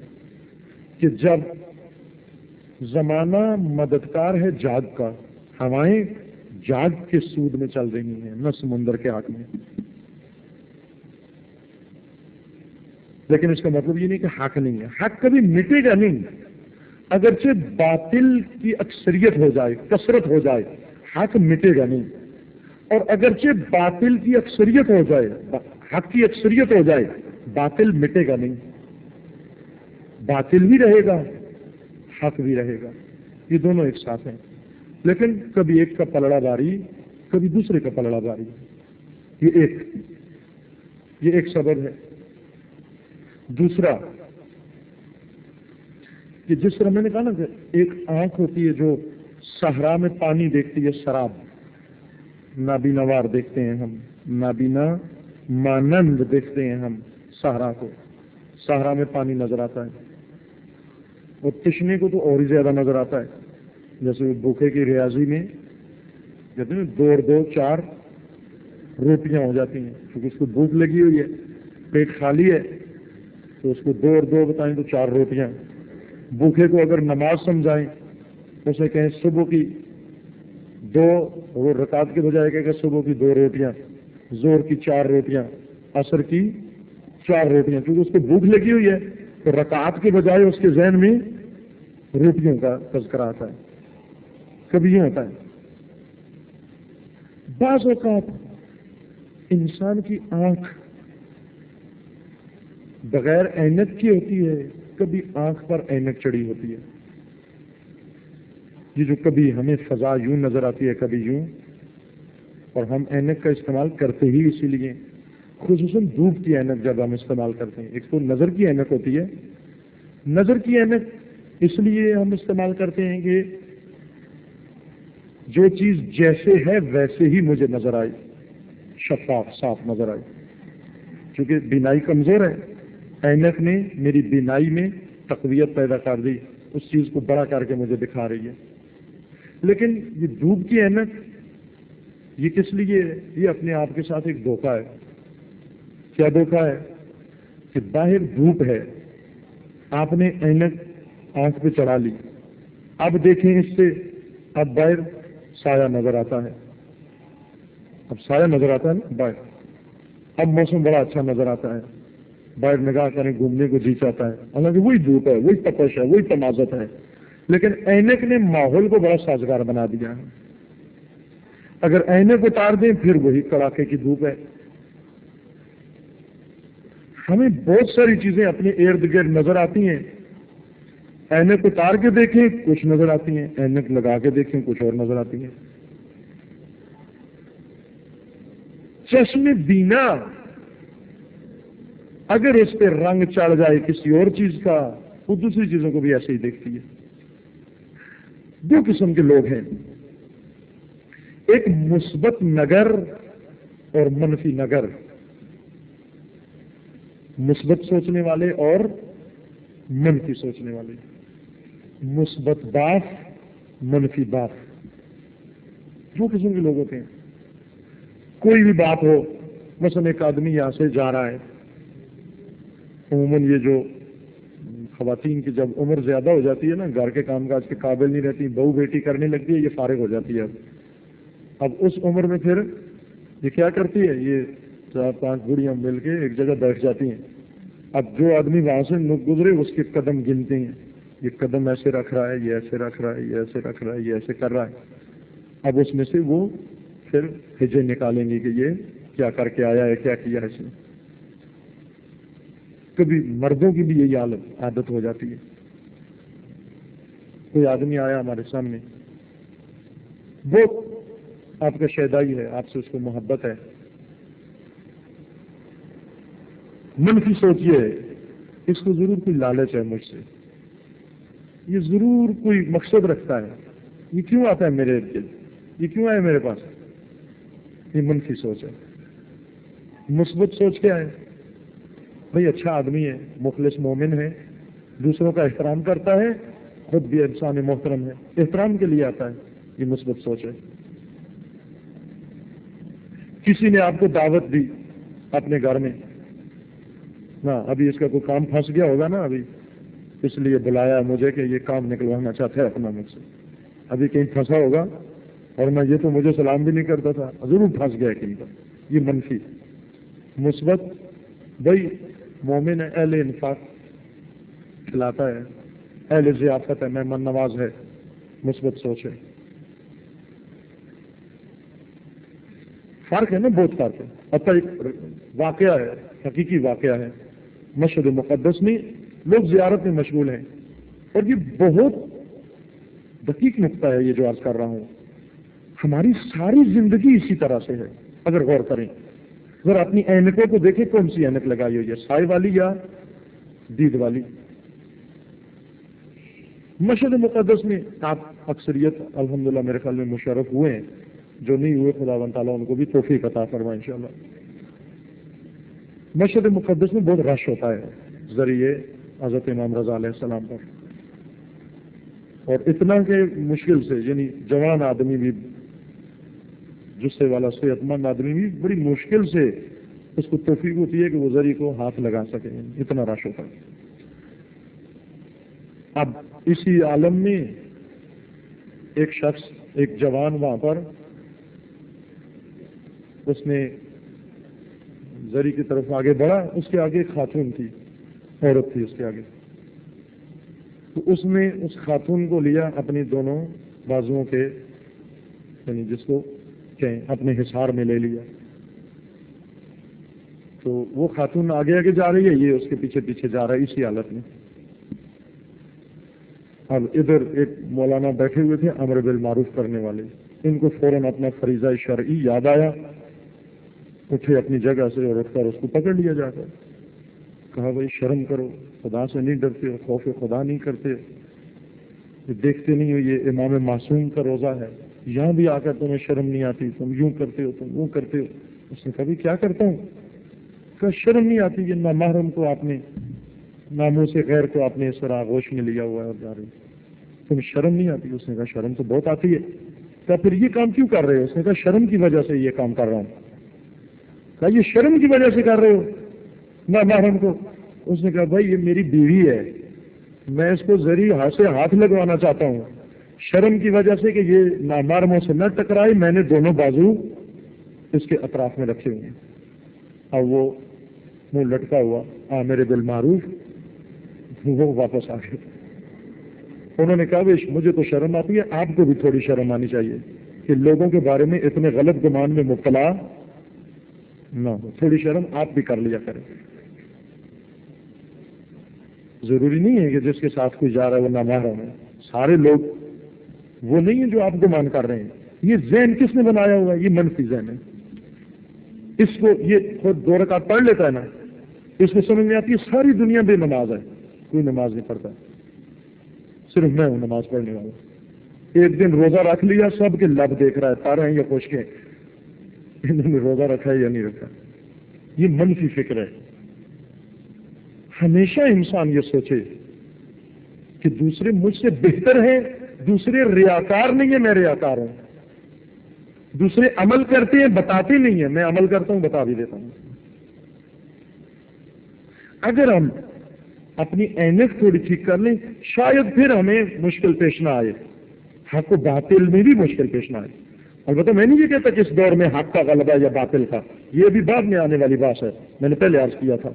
کہ جب زمانہ مددگار ہے جاگ کا، ہوائیں جاگ کے سود میں چل رہی ہیں، نہ سمندر کے حق میں۔ لیکن اس کا مطلب یہ نہیں کہ حق نہیں ہے، حق کبھی مٹے گا نہیں، اگرچہ باطل کی اکثریت ہو جائے، کثرت ہو جائے، حق مٹے گا نہیں، اور اگرچہ باطل کی اکثریت ہو جائے، حق کی اکثریت ہو جائے، باطل مٹے گا نہیں۔ باطل بھی رہے گا، حق بھی رہے گا، یہ دونوں ایک ساتھ ہیں، لیکن کبھی ایک کا پلڑا باری، کبھی دوسرے کا پلڑا باری، یہ ایک سبب ہے۔ دوسرا کہ جس طرح میں نے کہا نا کہ ایک آنکھ ہوتی ہے جو صحرا میں پانی دیکھتی ہے، سراب، نابیناوار دیکھتے ہیں ہم، نابینا مانند دیکھتے ہیں ہم صحرا کو، صحرا میں پانی نظر آتا ہے، اور تشنے کو تو اور ہی زیادہ نظر آتا ہے، جیسے بھوکے کی ریاضی میں کہتے ہیں 2 اور 2 4 روٹیاں ہو جاتی ہیں، کیونکہ اس کو بھوک لگی ہوئی ہے، پیٹ خالی ہے، تو اس کو 2 اور 2 بتائیں تو 4 روٹیاں۔ بھوکے کو اگر نماز سمجھائیں، اسے کہیں صبح کی 2 وہ رکعت کے بجائے کہ صبح کی 2 روٹیاں، زور کی 4 روٹیاں، عصر کی 4 روٹیاں، کیونکہ اس کو بھوک لگی ہوئی ہے، تو رکعت کے بجائے اس کے ذہن میں روٹیوں کا تذکرہ آتا ہے۔ کبھی یہ ہوتا ہے، بعض اوقات انسان کی آنکھ بغیر اینک کی ہوتی ہے، کبھی آنکھ پر اینک چڑھی ہوتی ہے، یہ جو کبھی ہمیں فضا یوں نظر آتی ہے، کبھی یوں، اور ہم اینک کا استعمال کرتے ہی اسی لیے، خصوصاً دھوپ کی اینک جب ہم استعمال کرتے ہیں۔ ایک تو نظر کی اینک ہوتی ہے، نظر کی اینک اس لیے ہم استعمال کرتے ہیں کہ جو چیز جیسے ہے ویسے ہی مجھے نظر آئی، شفاف صاف نظر آئی، کیونکہ بینائی کمزور ہے، اینک نے میری بینائی میں تقویت پیدا کر دی، اس چیز کو بڑا کر کے مجھے دکھا رہی ہے۔ لیکن یہ دھوپ کی اینک یہ کس لیے ہے؟ یہ اپنے آپ کے ساتھ ایک دھوکہ ہے۔ کیا دھوکہ ہے؟ کہ باہر دھوپ ہے، آپ نے اینک آنکھ پہ چڑھا لی، اب دیکھیں اس سے، اب باہر سایہ نظر آتا ہے، اب سایہ نظر آتا ہے نا باہر، اب موسم بڑا اچھا نظر آتا ہے، باہر نگاہ کریں گھومنے کو جی چاہتا ہے، حالانکہ وہی دھوپ ہے، وہی تپش ہے، وہی تمازت ہے، لیکن اینک نے ماحول کو بڑا سازگار بنا دیا ہے۔ اگر اینک اتار دیں پھر وہی کڑاکے کی دھوپ ہے۔ ہمیں بہت ساری چیزیں اپنے ارد گرد نظر آتی ہیں، اینک اتار کے دیکھیں کچھ نظر آتی ہیں، اینک لگا کے دیکھیں کچھ اور نظر آتی ہیں۔ چشم بینا اگر اس پہ رنگ چڑھ جائے کسی اور چیز کا، وہ دوسری چیزوں کو بھی ایسے ہی دیکھتی ہے۔ 2 قسم کے لوگ ہیں، ایک مثبت نگر اور منفی نگر، مثبت سوچنے والے اور منفی سوچنے والے، مثبت باف، منفی باف، 2 قسم کے لوگ ہوتے ہیں۔ کوئی بھی بات ہو، مثلا ایک آدمی یہاں سے جا رہا ہے، عموماً یہ جو خواتین کی جب عمر زیادہ ہو جاتی ہے نا، گھر کے کام کاج کے قابل نہیں رہتی، بہو بیٹی کرنے لگتی ہے، یہ فارغ ہو جاتی ہے۔ اب اس عمر میں پھر یہ کیا کرتی ہے، یہ 4-5 بوڑھیاں مل کے ایک جگہ بیٹھ جاتی ہیں۔ اب جو آدمی وہاں سے گزرے اس کے قدم گنتے ہیں، یہ قدم ایسے رکھ رہا ہے، یہ ایسے رکھ رہا ہے، یہ ایسے رکھ رہا ہے، یہ ایسے کر رہا ہے۔ اب اس میں سے وہ پھر ہجے نکالیں گے کہ یہ کیا کر کے آیا ہے، کیا کیا ہے اس نے۔ کبھی مردوں کی بھی یہی عادت ہو جاتی ہے۔ کوئی آدمی آیا ہمارے سامنے، وہ آپ کا شیدائی ہے، آپ سے اس کو محبت ہے، منفی سوچ یہ ہے اس کو ضرور کوئی لالچ ہے مجھ سے، یہ ضرور کوئی مقصد رکھتا ہے، یہ کیوں آتا ہے میرے ارد گرد، یہ کیوں آئے میرے پاس، یہ منفی سوچ ہے۔ مثبت سوچ کیا ہے؟ بھئی اچھا آدمی ہے، مخلص مومن ہے، دوسروں کا احترام کرتا ہے، خود بھی انسان محترم ہے، احترام کے لیے آتا ہے، یہ مثبت سوچ ہے۔ کسی نے آپ کو دعوت دی اپنے گھر میں، نہ ابھی اس کا کوئی کام پھنس گیا ہوگا نا، ابھی اس لیے بلایا مجھے کہ یہ کام نکلوانا چاہتا ہے اپنا مجھ سے، ابھی کہیں پھنسا ہوگا، اور میں یہ تو مجھے سلام بھی نہیں کرتا تھا، ضرور پھنس گیا کہیں پر، یہ منفی۔ مثبت بھائی مومن ہے، اہل انفاق، کھلاتا ہے، اہل ضیافت ہے، مہمان نواز ہے، مثبت سوچ ہے۔ فرق ہے نا، بہت فرق ہے۔ اب ایک واقعہ ہے، حقیقی واقعہ ہے، مشہد مقدس میں لوگ زیارت میں مشغول ہیں. اور یہ بہت دقیق نقطہ ہے یہ جو عرض کر رہا ہوں. ہماری ساری زندگی اسی طرح سے ہے. اگر غور کریں، اگر اپنی اینکوں کو دیکھیں کون سی اینک لگائی ہوئی ہے، سائے والی یا دید والی. مشہد مقدس میں آپ اکثریت الحمدللہ میرے خیال میں مشرف ہوئے ہیں، جو نہیں ہوئے خداوند تعالیٰ ان کو بھی توفیق عطا فرمائے انشاءاللہ. مشہد مقدس میں بہت رش ہوتا ہے ذریعے حضرت امام رضا علیہ السلام پر، اور اتنا کہ مشکل سے یعنی جوان آدمی بھی، جسے والا صحت مند آدمی بھی بڑی مشکل سے اس کو توفیق ہوتی ہے کہ وہ ذریعے کو ہاتھ لگا سکے، اتنا رش ہوتا ہے. اب اسی عالم میں ایک شخص، ایک جوان وہاں پر، اس نے ذریعے کی طرف آگے بڑھا. اس کے آگے ایک خاتون تھی، عورت تھی اس کے آگے. تو اس نے اس خاتون کو لیا اپنی دونوں بازوؤں کے، یعنی جس کو کہیں اپنے حصار میں لے لیا. تو وہ خاتون آگے آگے جا رہی ہے، یہ اس کے پیچھے پیچھے جا رہا ہے اسی حالت میں. اب ادھر ایک مولانا بیٹھے ہوئے تھے امر بالمعروف کرنے والے، ان کو فوراً اپنا فریضہ شرعی یاد آیا، اٹھے اپنی جگہ سے اور اٹھ کر اس کو پکڑ لیا جا کر. کہا بھائی شرم کرو، خدا سے نہیں ڈرتے، خوف خدا نہیں کرتے، دیکھتے نہیں ہو یہ امام معصوم کا روزہ ہے، یہاں بھی آ کر تمہیں شرم نہیں آتی، تم یوں کرتے ہو، تم وہ کرتے ہو. اس نے کہا بھی کیا کرتا ہوں؟ کہا شرم نہیں آتی، یہ نامحرم کو آپ نے، ناموس غیر کو آپ نے اس طرح آغوش میں لیا ہوا ہے اور جا رہے ہو، تم شرم نہیں آتی؟ اس نے کہا شرم تو بہت آتی ہے. کہا پھر یہ کام کیوں کر رہے ہو؟ اس نے کہا شرم کی وجہ سے یہ کام کر رہا ہوں. کہا یہ شرم کی وجہ سے کر رہے ہو نامحرم کو؟ اس نے کہا بھائی یہ میری بیوی ہے، میں اس کو ذریعے ہاتھ سے ہاتھ لگوانا چاہتا ہوں، شرم کی وجہ سے کہ یہ نامحرموں سے نہ ٹکرائے میں نے دونوں بازو اس کے اطراف میں رکھے ہوئے ہیں. اب وہ منہ لٹکا ہوا آمر بالمعروف، وہ واپس آ گئے. انہوں نے کہا مجھے تو شرم آتی ہے، آپ کو بھی تھوڑی شرم آنی چاہیے کہ لوگوں کے بارے میں اتنے غلط گمان میں مبتلا نہ ہو، تھوڑی شرم آپ بھی کر لیا کریں. ضروری نہیں ہے کہ جس کے ساتھ کوئی جا رہا ہے وہ نامحرم ہے. سارے لوگ وہ نہیں ہیں جو آپ گمان کر رہے ہیں. یہ ذہن کس نے بنایا ہوا ہے؟ یہ منفی ذہن ہے. اس کو یہ خود 2 رکعت پڑھ لیتا ہے نا، اس کو سمجھ میں آتی ہے ساری دنیا بے نماز ہے، کوئی نماز نہیں پڑھتا، صرف میں ہوں نماز پڑھنے والا. ایک دن روزہ رکھ لیا، سب کے لب دیکھ رہا ہے تارے ہیں یا خشکیں، انہوں نے روزہ رکھا ہے یا نہیں رکھا. یہ منفی فکر ہے. ہمیشہ انسان یہ سوچے کہ دوسرے مجھ سے بہتر ہیں، دوسرے ریاکار نہیں ہیں، میں ریاکار ہوں. دوسرے عمل کرتے ہیں بتاتے نہیں ہیں، میں عمل کرتا ہوں بتا بھی دیتا ہوں. اگر ہم اپنی اینک تھوڑی ٹھیک کر لیں شاید پھر ہمیں مشکل پیش نہ آئے، حق و باطل میں بھی مشکل پیش نہ آئے. البتہ میں نہیں یہ کہتا کہ اس دور میں حق کا غلبہ یا باطل کا، یہ بھی بعد میں آنے والی بات ہے. میں نے پہلے عرض کیا تھا،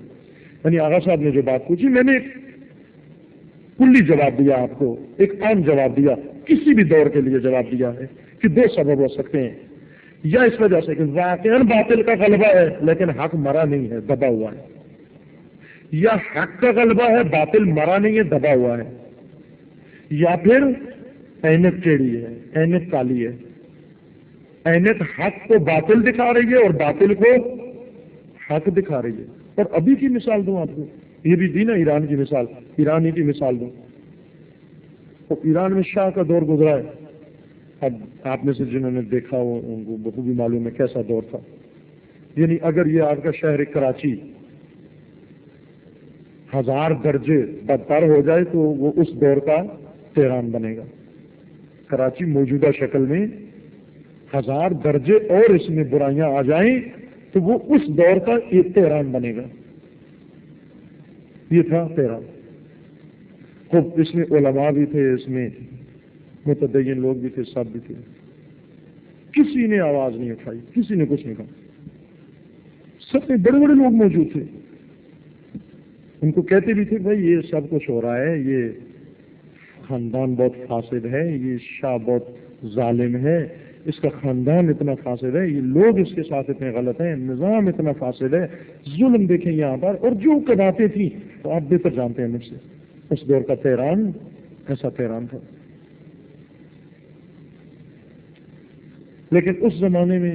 یعنی آغا صاحب نے جو بات پوچھی میں نے ایک کلی جواب دیا، آپ کو ایک عام جواب دیا، کسی بھی دور کے لیے جواب دیا ہے کہ 2 سبب ہو سکتے ہیں. یا اس وجہ سے کہ واقعاً باطل کا غلبہ ہے لیکن حق مرا نہیں ہے، دبا ہوا ہے، یا حق کا غلبہ ہے باطل مرا نہیں ہے، دبا ہوا ہے. یا پھر اینت ٹیڑھی ہے، اینت کالی ہے، اینت حق کو باطل دکھا رہی ہے اور باطل کو حق دکھا رہی ہے. اور ابھی کی مثال دوں آپ کو، یہ بھی دی نا ایران کی مثال، ایرانی کی مثال دوں. تو ایران میں شاہ کا دور گزرا ہے. اب آپ میں سے جنہوں نے دیکھا ہو ان کو بخوبی معلوم ہے کیسا دور تھا. یعنی اگر یہ آپ کا شہر کراچی 1000 درجے بدتر ہو جائے تو وہ اس دور کا تہران بنے گا. کراچی موجودہ شکل میں 1000 درجے اور اس میں برائیاں آ جائیں تو وہ اس دور کا ایک تہران بنے گا. یہ تھا تہران. خوب اس میں علماء بھی تھے، اس میں متدین لوگ بھی تھے، سب بھی تھے. کسی نے آواز نہیں اٹھائی، کسی نے کچھ نہیں کہا. سب میں بڑے بڑے لوگ موجود تھے. ان کو کہتے بھی تھے بھائی یہ سب کچھ ہو رہا ہے، یہ خاندان بہت فاسد ہے، یہ شاہ بہت ظالم ہے، اس کا خاندان اتنا فاسد ہے، یہ لوگ اس کے ساتھ اتنے غلط ہیں، نظام اتنا فاسد ہے، ظلم دیکھیں یہاں پر. اور جو باتیں تھیں تو آپ بہتر جانتے ہیں مجھ سے اس دور کا تہران ایسا تہران تھا. لیکن اس زمانے میں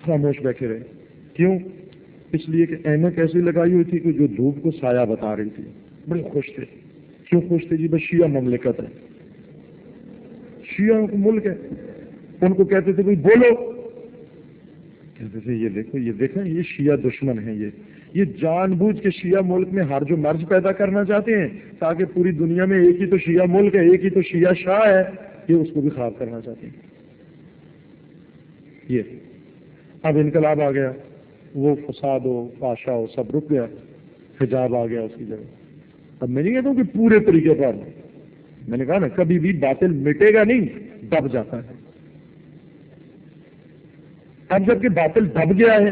خاموش بیٹھے رہے. کیوں؟ اس لیے کہ اینک ایسی لگائی ہوئی تھی کہ جو دھوپ کو سایہ بتا رہی تھی. بڑے خوش تھے. کیوں خوش تھے جی؟ بس شیعہ مملکت ہے, شیعہ ملک ہے. ان کو کہتے تھے بھائی بولو, کہتے تھے یہ دیکھو یہ دیکھیں یہ شیعہ دشمن ہیں, یہ جان بوجھ کے شیعہ ملک میں ہر جو مرض پیدا کرنا چاہتے ہیں تاکہ پوری دنیا میں ایک ہی تو شیعہ ملک ہے, ایک ہی تو شیعہ شاہ ہے, یہ اس کو بھی خراب کرنا چاہتے ہیں. یہ اب انقلاب آ گیا, وہ فساد ہو فحشا ہو سب رک گیا, حجاب آ گیا اس کی جگہ. اب میں نہیں کہتا ہوں کہ پورے طریقے پر, میں نے کہا نا کبھی بھی باطل مٹے گا نہیں, دب جاتا ہے. اب جب کہ باطل دب گیا ہے,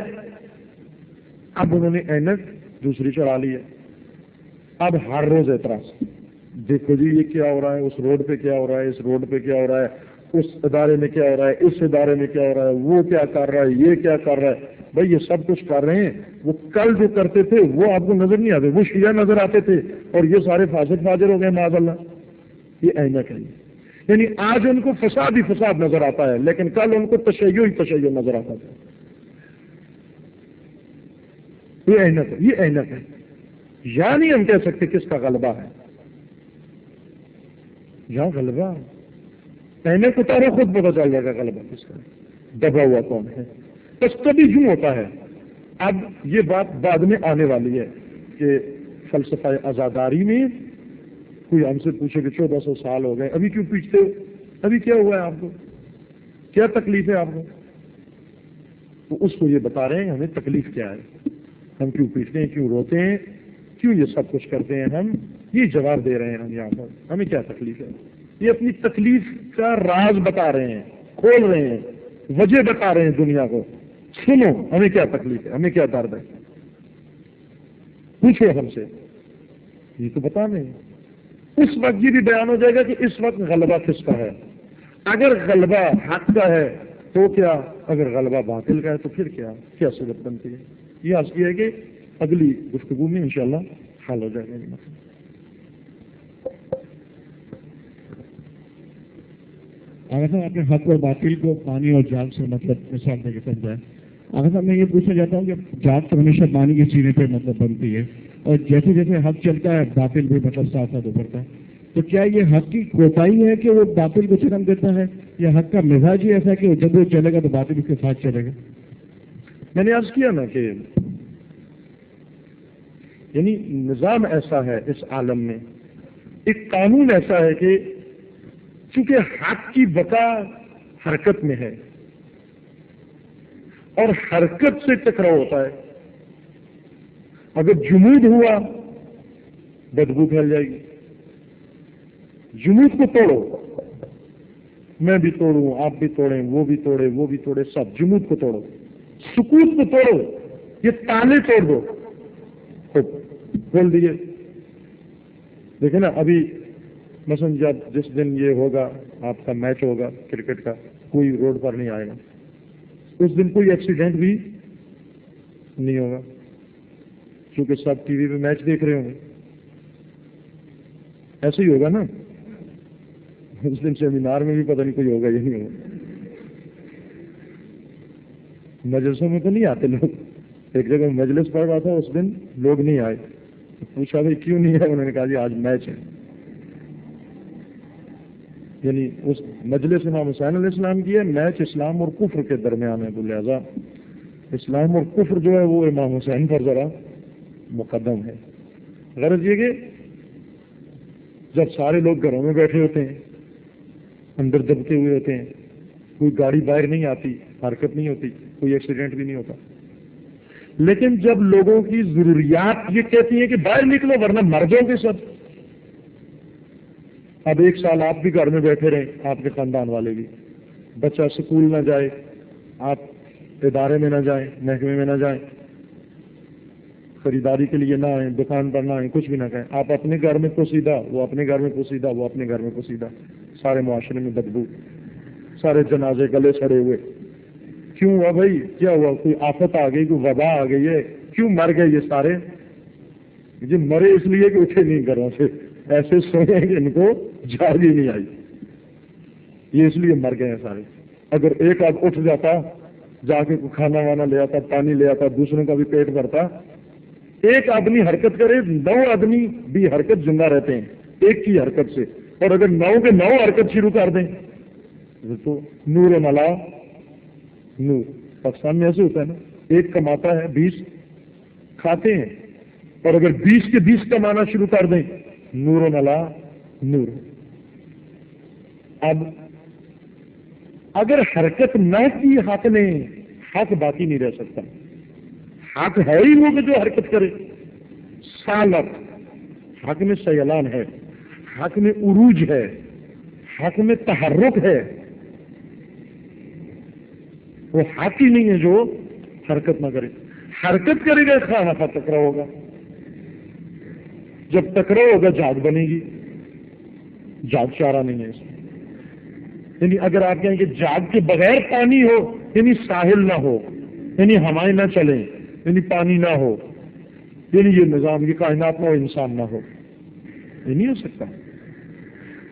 اب انہوں نے اینک دوسری چڑھا لی ہے. اب ہر روز اعتراض, دیکھو جی یہ کیا ہو رہا ہے, اس روڈ پہ کیا ہو رہا ہے, اس روڈ پہ کیا ہو رہا ہے, اس ادارے میں کیا ہو رہا ہے, اس ادارے میں کیا ہو رہا ہے, وہ کیا کر رہا ہے, یہ کیا کر رہا ہے. بھائی یہ سب کچھ کر رہے ہیں. وہ کل جو کرتے تھے وہ آپ کو نظر نہیں آتے, وہ شیعہ نظر آتے تھے, اور یہ سارے فاسق فاجر ہو گئے معاذ اللہ. یہ اینک ہے. یعنی آج ان کو فساد ہی فساد نظر آتا ہے, لیکن کل ان کو تشیع ہی تشیع نظر آتا تھا. یہ اینک ہے, یہ اینک ہے. یا نہیں ہم کہہ سکتے کس کا غلبہ ہے, یہاں غلبہ اینک اتارو خود پتہ چل جائے گا غلبہ کس کا, دبا ہوا کون ہے. بس کبھی یوں ہوتا ہے. اب یہ بات بعد میں آنے والی ہے کہ فلسفہ آزاداری میں کوئی ہم سے پوچھے کہ 1400 سال ہو گئے, ابھی کیوں پیچھتے ہو, ابھی کیا ہوا ہے آپ کو, کیا تکلیف ہے آپ کو. تو اس کو یہ بتا رہے ہیں ہمیں تکلیف کیا ہے, ہم کیوں پیٹتے ہیں, کیوں روتے ہیں, کیوں یہ سب کچھ کرتے ہیں. ہم یہ جواب دے رہے ہیں ہم یہاں پر, ہمیں کیا تکلیف ہے. یہ اپنی تکلیف کا راز بتا رہے ہیں, کھول رہے ہیں, وجہ بتا رہے ہیں دنیا کو. سنو ہمیں کیا تکلیف ہے, ہمیں کیا درد ہے, پوچھو ہم سے, یہ تو بتا نہیں. اس وقت یہ بھی بیان ہو جائے گا کہ اس وقت غلبہ کس کا ہے. اگر غلبہ حق کا ہے تو کیا, اگر غلبہ باطل کا ہے تو پھر کیا صورت بنتی ہے. یہ عرض کیا ہے کہ اگلی گفتگو میں انشاءاللہ حل ہو جائے گا یہ مسئلہ. اگر صاحب آپ نے حق اور باطل کو پانی اور جال سے مطلب مثال دے کے سمجھا ہے. اگر صاحب میں یہ پوچھنا چاہتا ہوں کہ جال تو ہمیشہ پانی کے سینے پہ مطلب بنتی ہے, اور جیسے جیسے حق چلتا ہے باطل بھی مطلب ساتھ ساتھ ابھرتا ہے. تو کیا یہ حق کی کوتاہی ہے کہ وہ باطل کو جنم دیتا ہے, یا حق کا مزاج ہی ایسا ہے کہ جب وہ چلے گا تو باطل اس کے ساتھ چلے گا. میں نے عرض کیا نا کہ یعنی نظام ایسا ہے اس عالم میں, ایک قانون ایسا ہے کہ چونکہ حق کی بقا حرکت میں ہے اور حرکت سے ٹکراؤ ہوتا ہے. اگر جمود ہوا بدبو پھیل جائے گی. جمود کو توڑو, میں بھی توڑوں, آپ بھی توڑیں, وہ بھی توڑے, وہ بھی توڑے, سب جمود کو توڑو. سکوت کو توڑو, یہ تانے توڑ دو, خوب بول دیجیے. دیکھیں نا ابھی مثلا جس دن یہ ہوگا آپ کا میچ ہوگا کرکٹ کا, کوئی روڈ پر نہیں آئے گا, اس دن کوئی ایکسیڈنٹ بھی نہیں ہوگا کیونکہ سب ٹی وی پہ میچ دیکھ رہے ہوں گے. ایسے ہی ہوگا نا. اس دن سیمینار میں بھی پتہ نہیں کوئی ہوگا یا نہیں ہوگا. مجلسوں میں تو نہیں آتے لوگ. ایک جگہ مجلس پڑھ رہا تھا, اس دن لوگ نہیں آئے. پوچھا بھائی کیوں نہیں آئے, انہوں نے کہا جی آج میچ ہے. یعنی اس مجلس امام حسین علیہ السلام کی ہے, میچ اسلام اور کفر کے درمیان ہے, تو لہذا اسلام اور کفر جو ہے وہ امام حسین پر ذرا مقدم ہے. غرض یہ کہ جب سارے لوگ گھروں میں بیٹھے ہوتے ہیں, اندر دبکے ہوئے ہوتے ہیں, کوئی گاڑی باہر نہیں آتی, حرکت نہیں ہوتی, کوئی ایکسیڈنٹ بھی نہیں ہوتا. لیکن جب لوگوں کی ضروریات یہ کہتی ہیں کہ باہر نکلو ورنہ مر جاؤ گے سب. اب ایک سال آپ بھی گھر میں بیٹھے رہیں, آپ کے خاندان والے بھی, بچہ سکول نہ جائے, آپ ادارے میں نہ جائیں, محکمے میں نہ جائیں, خریداری کے لیے نہ آئیں, دکان پر نہ آئیں, کچھ بھی نہ کہیں, آپ اپنے گھر میں پوسیدہ, وہ اپنے گھر میں پوسیدہ, وہ اپنے گھر میں پوسیدہ, سارے معاشرے میں بدبو, سارے جنازے گلے سڑے ہوئے. کیوں ہوا بھائی, کیا ہوا, کوئی آفت آ گئی, کوئی وبا آ گئی ہے, کیوں مر گئے یہ سارے. یہ مرے اس لیے کہ اٹھے نہیں گھروں سے، ایسے سوئے کہ ان کو جاگ ہی نہیں آئی، یہ اس لیے مر گئے ہیں سارے۔ اگر ایک آدھ اٹھ جاتا، جا کے کھانا وانا لے آتا، پانی لے آتا، دوسروں کا بھی پیٹ بھرتا، ایک آدمی حرکت کرے 9 آدمی بھی حرکت زندہ رہتے ہیں ایک کی حرکت سے، اور اگر 9 کے 9 حرکت شروع کر دیں تو نور و ملا نور۔ پاکستان میں ایسے ہوتا ہے نا، ایک کماتا ہے 20 کھاتے ہیں، اور اگر 20 کے 20 کمانا شروع کر دیں نور و ملا نور۔ اب اگر حرکت نہ کی حق نے، حق باقی نہیں رہ سکتا۔ حق ہے ہی وہ کہ جو حرکت کرے۔ سالت، حق میں سیلان ہے، حق میں عروج ہے، حق میں تحرک ہے، وہ حق ہی نہیں ہے جو حرکت نہ کرے۔ حرکت کرے گا خواہ خواہ ٹکراؤ ہوگا، جب ٹکراؤ ہوگا جاگ بنے گی، جاگ چارہ نہیں ہے اس میں۔ یعنی اگر آپ کہیں کہ جاگ کے بغیر پانی ہو، یعنی ساحل نہ ہو، یعنی ہوائیں نہ چلیں، یعنی پانی نہ ہو، یعنی یہ نظام، یہ کائنات نہ ہو، انسان نہ ہو، یہ نہیں ہو سکتا۔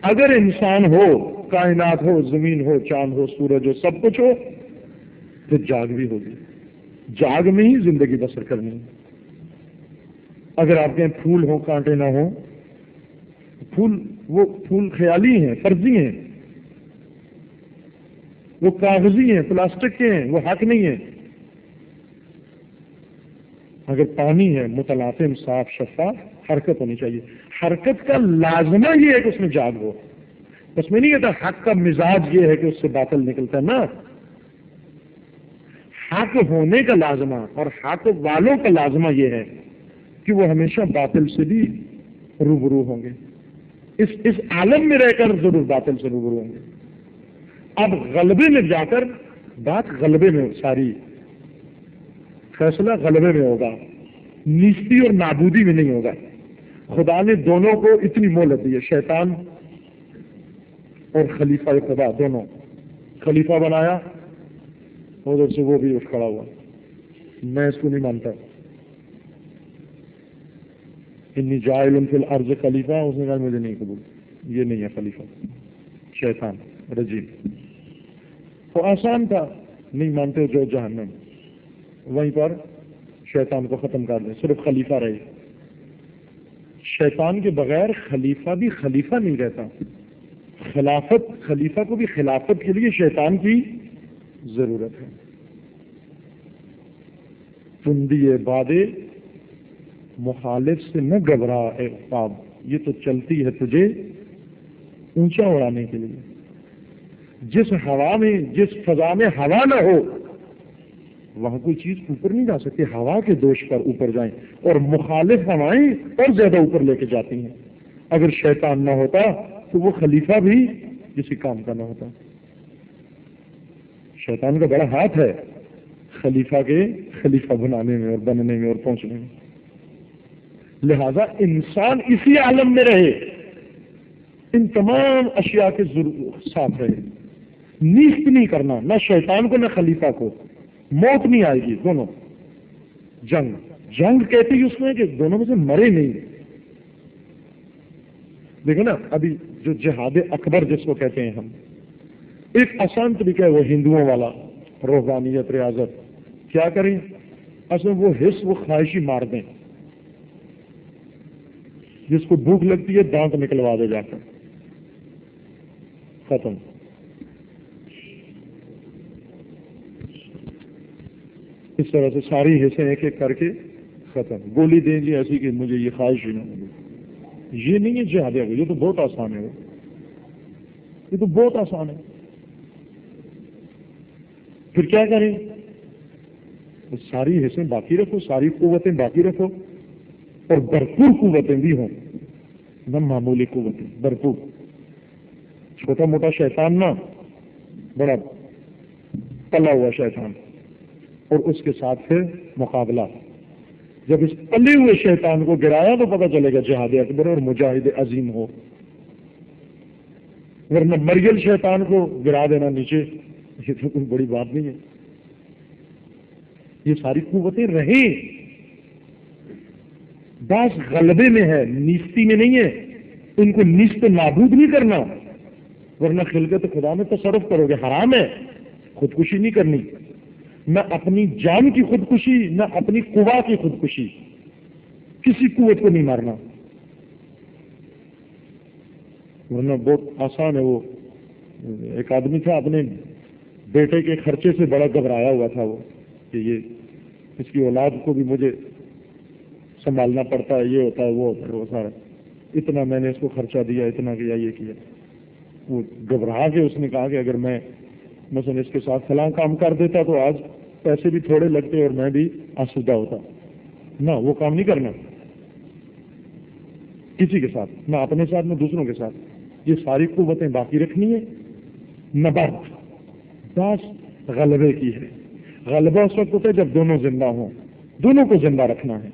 اگر انسان ہو، کائنات ہو، زمین ہو، چاند ہو، سورج ہو، سب کچھ ہو، تو جاگ بھی ہوگی۔ جاگ میں ہی زندگی بسر کرنی ہے۔ اگر آپ کہیں پھول ہو کانٹے نہ ہو، وہ پھول خیالی ہیں، فرضی ہیں، وہ کاغذی ہیں، پلاسٹک کے ہیں، وہ حق نہیں ہے۔ اگر پانی ہے متلاطم، صاف، شفاف، حرکت ہونی چاہیے۔ حرکت کا لازمہ یہ ہے کہ اس میں جاگ ہو، اس میں نہیں کہتا حق کا مزاج یہ ہے کہ اس سے باطل نکلتا ہے، نا۔ حق ہونے کا لازمہ اور حق والوں کا لازمہ یہ ہے کہ وہ ہمیشہ باطل سے بھی روبرو ہوں گے، اس عالم میں رہ کر ضرور باطل سے روبرو ہوں گے۔ اب غلبے میں جا کر بات غلبے میں، ساری فیصلہ غلبے میں ہوگا، نیستی اور نابودی میں نہیں ہوگا۔ خدا نے دونوں کو اتنی مہلت دی ہے، شیطان اور خلیفہ خدا دونوں۔ خلیفہ بنایا، ادھر سے وہ بھی اٹھ کھڑا ہوا، میں اس کو نہیں مانتا، انی جاعل فی الارض خلیفہ، اس نے کہا مجھے نہیں قبول، یہ نہیں ہے خلیفہ، شیطان رجیم۔ تو آسان تھا، نہیں مانتے جو جہنم، وہیں پر شیطان کو ختم کر دیں، صرف خلیفہ رہے۔ شیطان کے بغیر خلیفہ بھی خلیفہ نہیں رہتا۔ خلافت، خلیفہ کو بھی خلافت کے لیے شیطان کی ضرورت ہے۔ تندی بادے مخالف سے نہ گھبرا اے خواب، یہ تو چلتی ہے تجھے اونچا اڑانے کے لیے۔ جس ہوا میں، جس فضا میں ہوا نہ ہو، وہاں کوئی چیز اوپر نہیں جا سکتی۔ ہوا کے دوش پر اوپر جائیں، اور مخالف ہوائیں اور زیادہ اوپر لے کے جاتی ہیں۔ اگر شیطان نہ ہوتا تو وہ خلیفہ بھی کسی کام کا نہ ہوتا۔ شیطان کا بڑا ہاتھ ہے خلیفہ کے خلیفہ بنانے میں اور بننے میں اور پہنچنے میں۔ لہذا انسان اسی عالم میں رہے، ان تمام اشیاء کے ساتھ رہے، نیست نہیں کرنا، نہ شیطان کو نہ خلیفہ کو۔ موت نہیں آئے گی، دونوں جنگ کہتی ہے اس میں کہ دونوں میں سے مرے نہیں۔ دیکھیں نا، ابھی جو جہاد اکبر جس کو کہتے ہیں ہم، ایک آسان طریقہ ہے وہ ہندوؤں والا، روحانیت، ریاضت۔ کیا کریں؟ اصل وہ حص، وہ خواہشی مار دیں، جس کو بھوک لگتی ہے دانت نکلوا دے جا کر، ختم۔ اس طرح سے ساری حصے ایک ایک کر کے ختم، گولی دیں گے ایسی کہ مجھے یہ خواہش ہی نہ ملے۔ یہ نہیں ہے جہاد، یہ تو بہت آسان ہے، یہ تو بہت آسان ہے۔ پھر کیا کریں؟ ساری حصے باقی رکھو، ساری قوتیں باقی رکھو، اور بھرپور قوتیں بھی ہوں، نہ معمولی قوتیں، بھرپور۔ چھوٹا موٹا شیطان نہ، بڑا پلا ہوا شیطان، اور اس کے ساتھ پھر مقابلہ۔ جب اس پلے ہوئے شیطان کو گرایا تو پتہ چلے گا جہاد اکبر اور مجاہد عظیم ہو، ورنہ مریل شیطان کو گرا دینا نیچے، یہ تو کوئی بڑی بات نہیں ہے۔ یہ ساری قوتیں رہیں، باس غلبے میں ہے، نیستی میں نہیں ہے. ان کو نیست نابود نہیں کرنا، ورنہ خلقت خدا میں تصرف کرو گے. حرام ہے، خودکشی نہیں کرنی، نہ اپنی جان کی خودکشی، نہ اپنی قوا کی خودکشی. کسی قوت کو نہیں مارنا، ورنہ بہت آسان ہے. وہ ایک آدمی تھا، اپنے بیٹے کے خرچے سے بڑا گھبرایا ہوا تھا وہ کہ یہ اس کی اولاد کو بھی مجھے سنبھالنا پڑتا ہے، یہ ہوتا ہے وہ ہوتا ہے وہ سارا، اتنا میں نے اس کو خرچہ دیا، اتنا کیا، یہ کیا. وہ گھبرا کے اس نے کہا کہ اگر میں مثلا اس کے ساتھ فلاں کام کر دیتا تو آج پیسے بھی تھوڑے لگتے اور میں بھی آسودہ ہوتا. نہ وہ کام نہیں کرنا کسی کے ساتھ، نہ اپنے ساتھ نہ دوسروں کے ساتھ. یہ ساری قوتیں باقی رکھنی ہے. نبات باس غلبے کی ہے. غلبہ اس وقت ہوتا ہے جب دونوں زندہ ہوں، دونوں کو زندہ رکھنا ہے.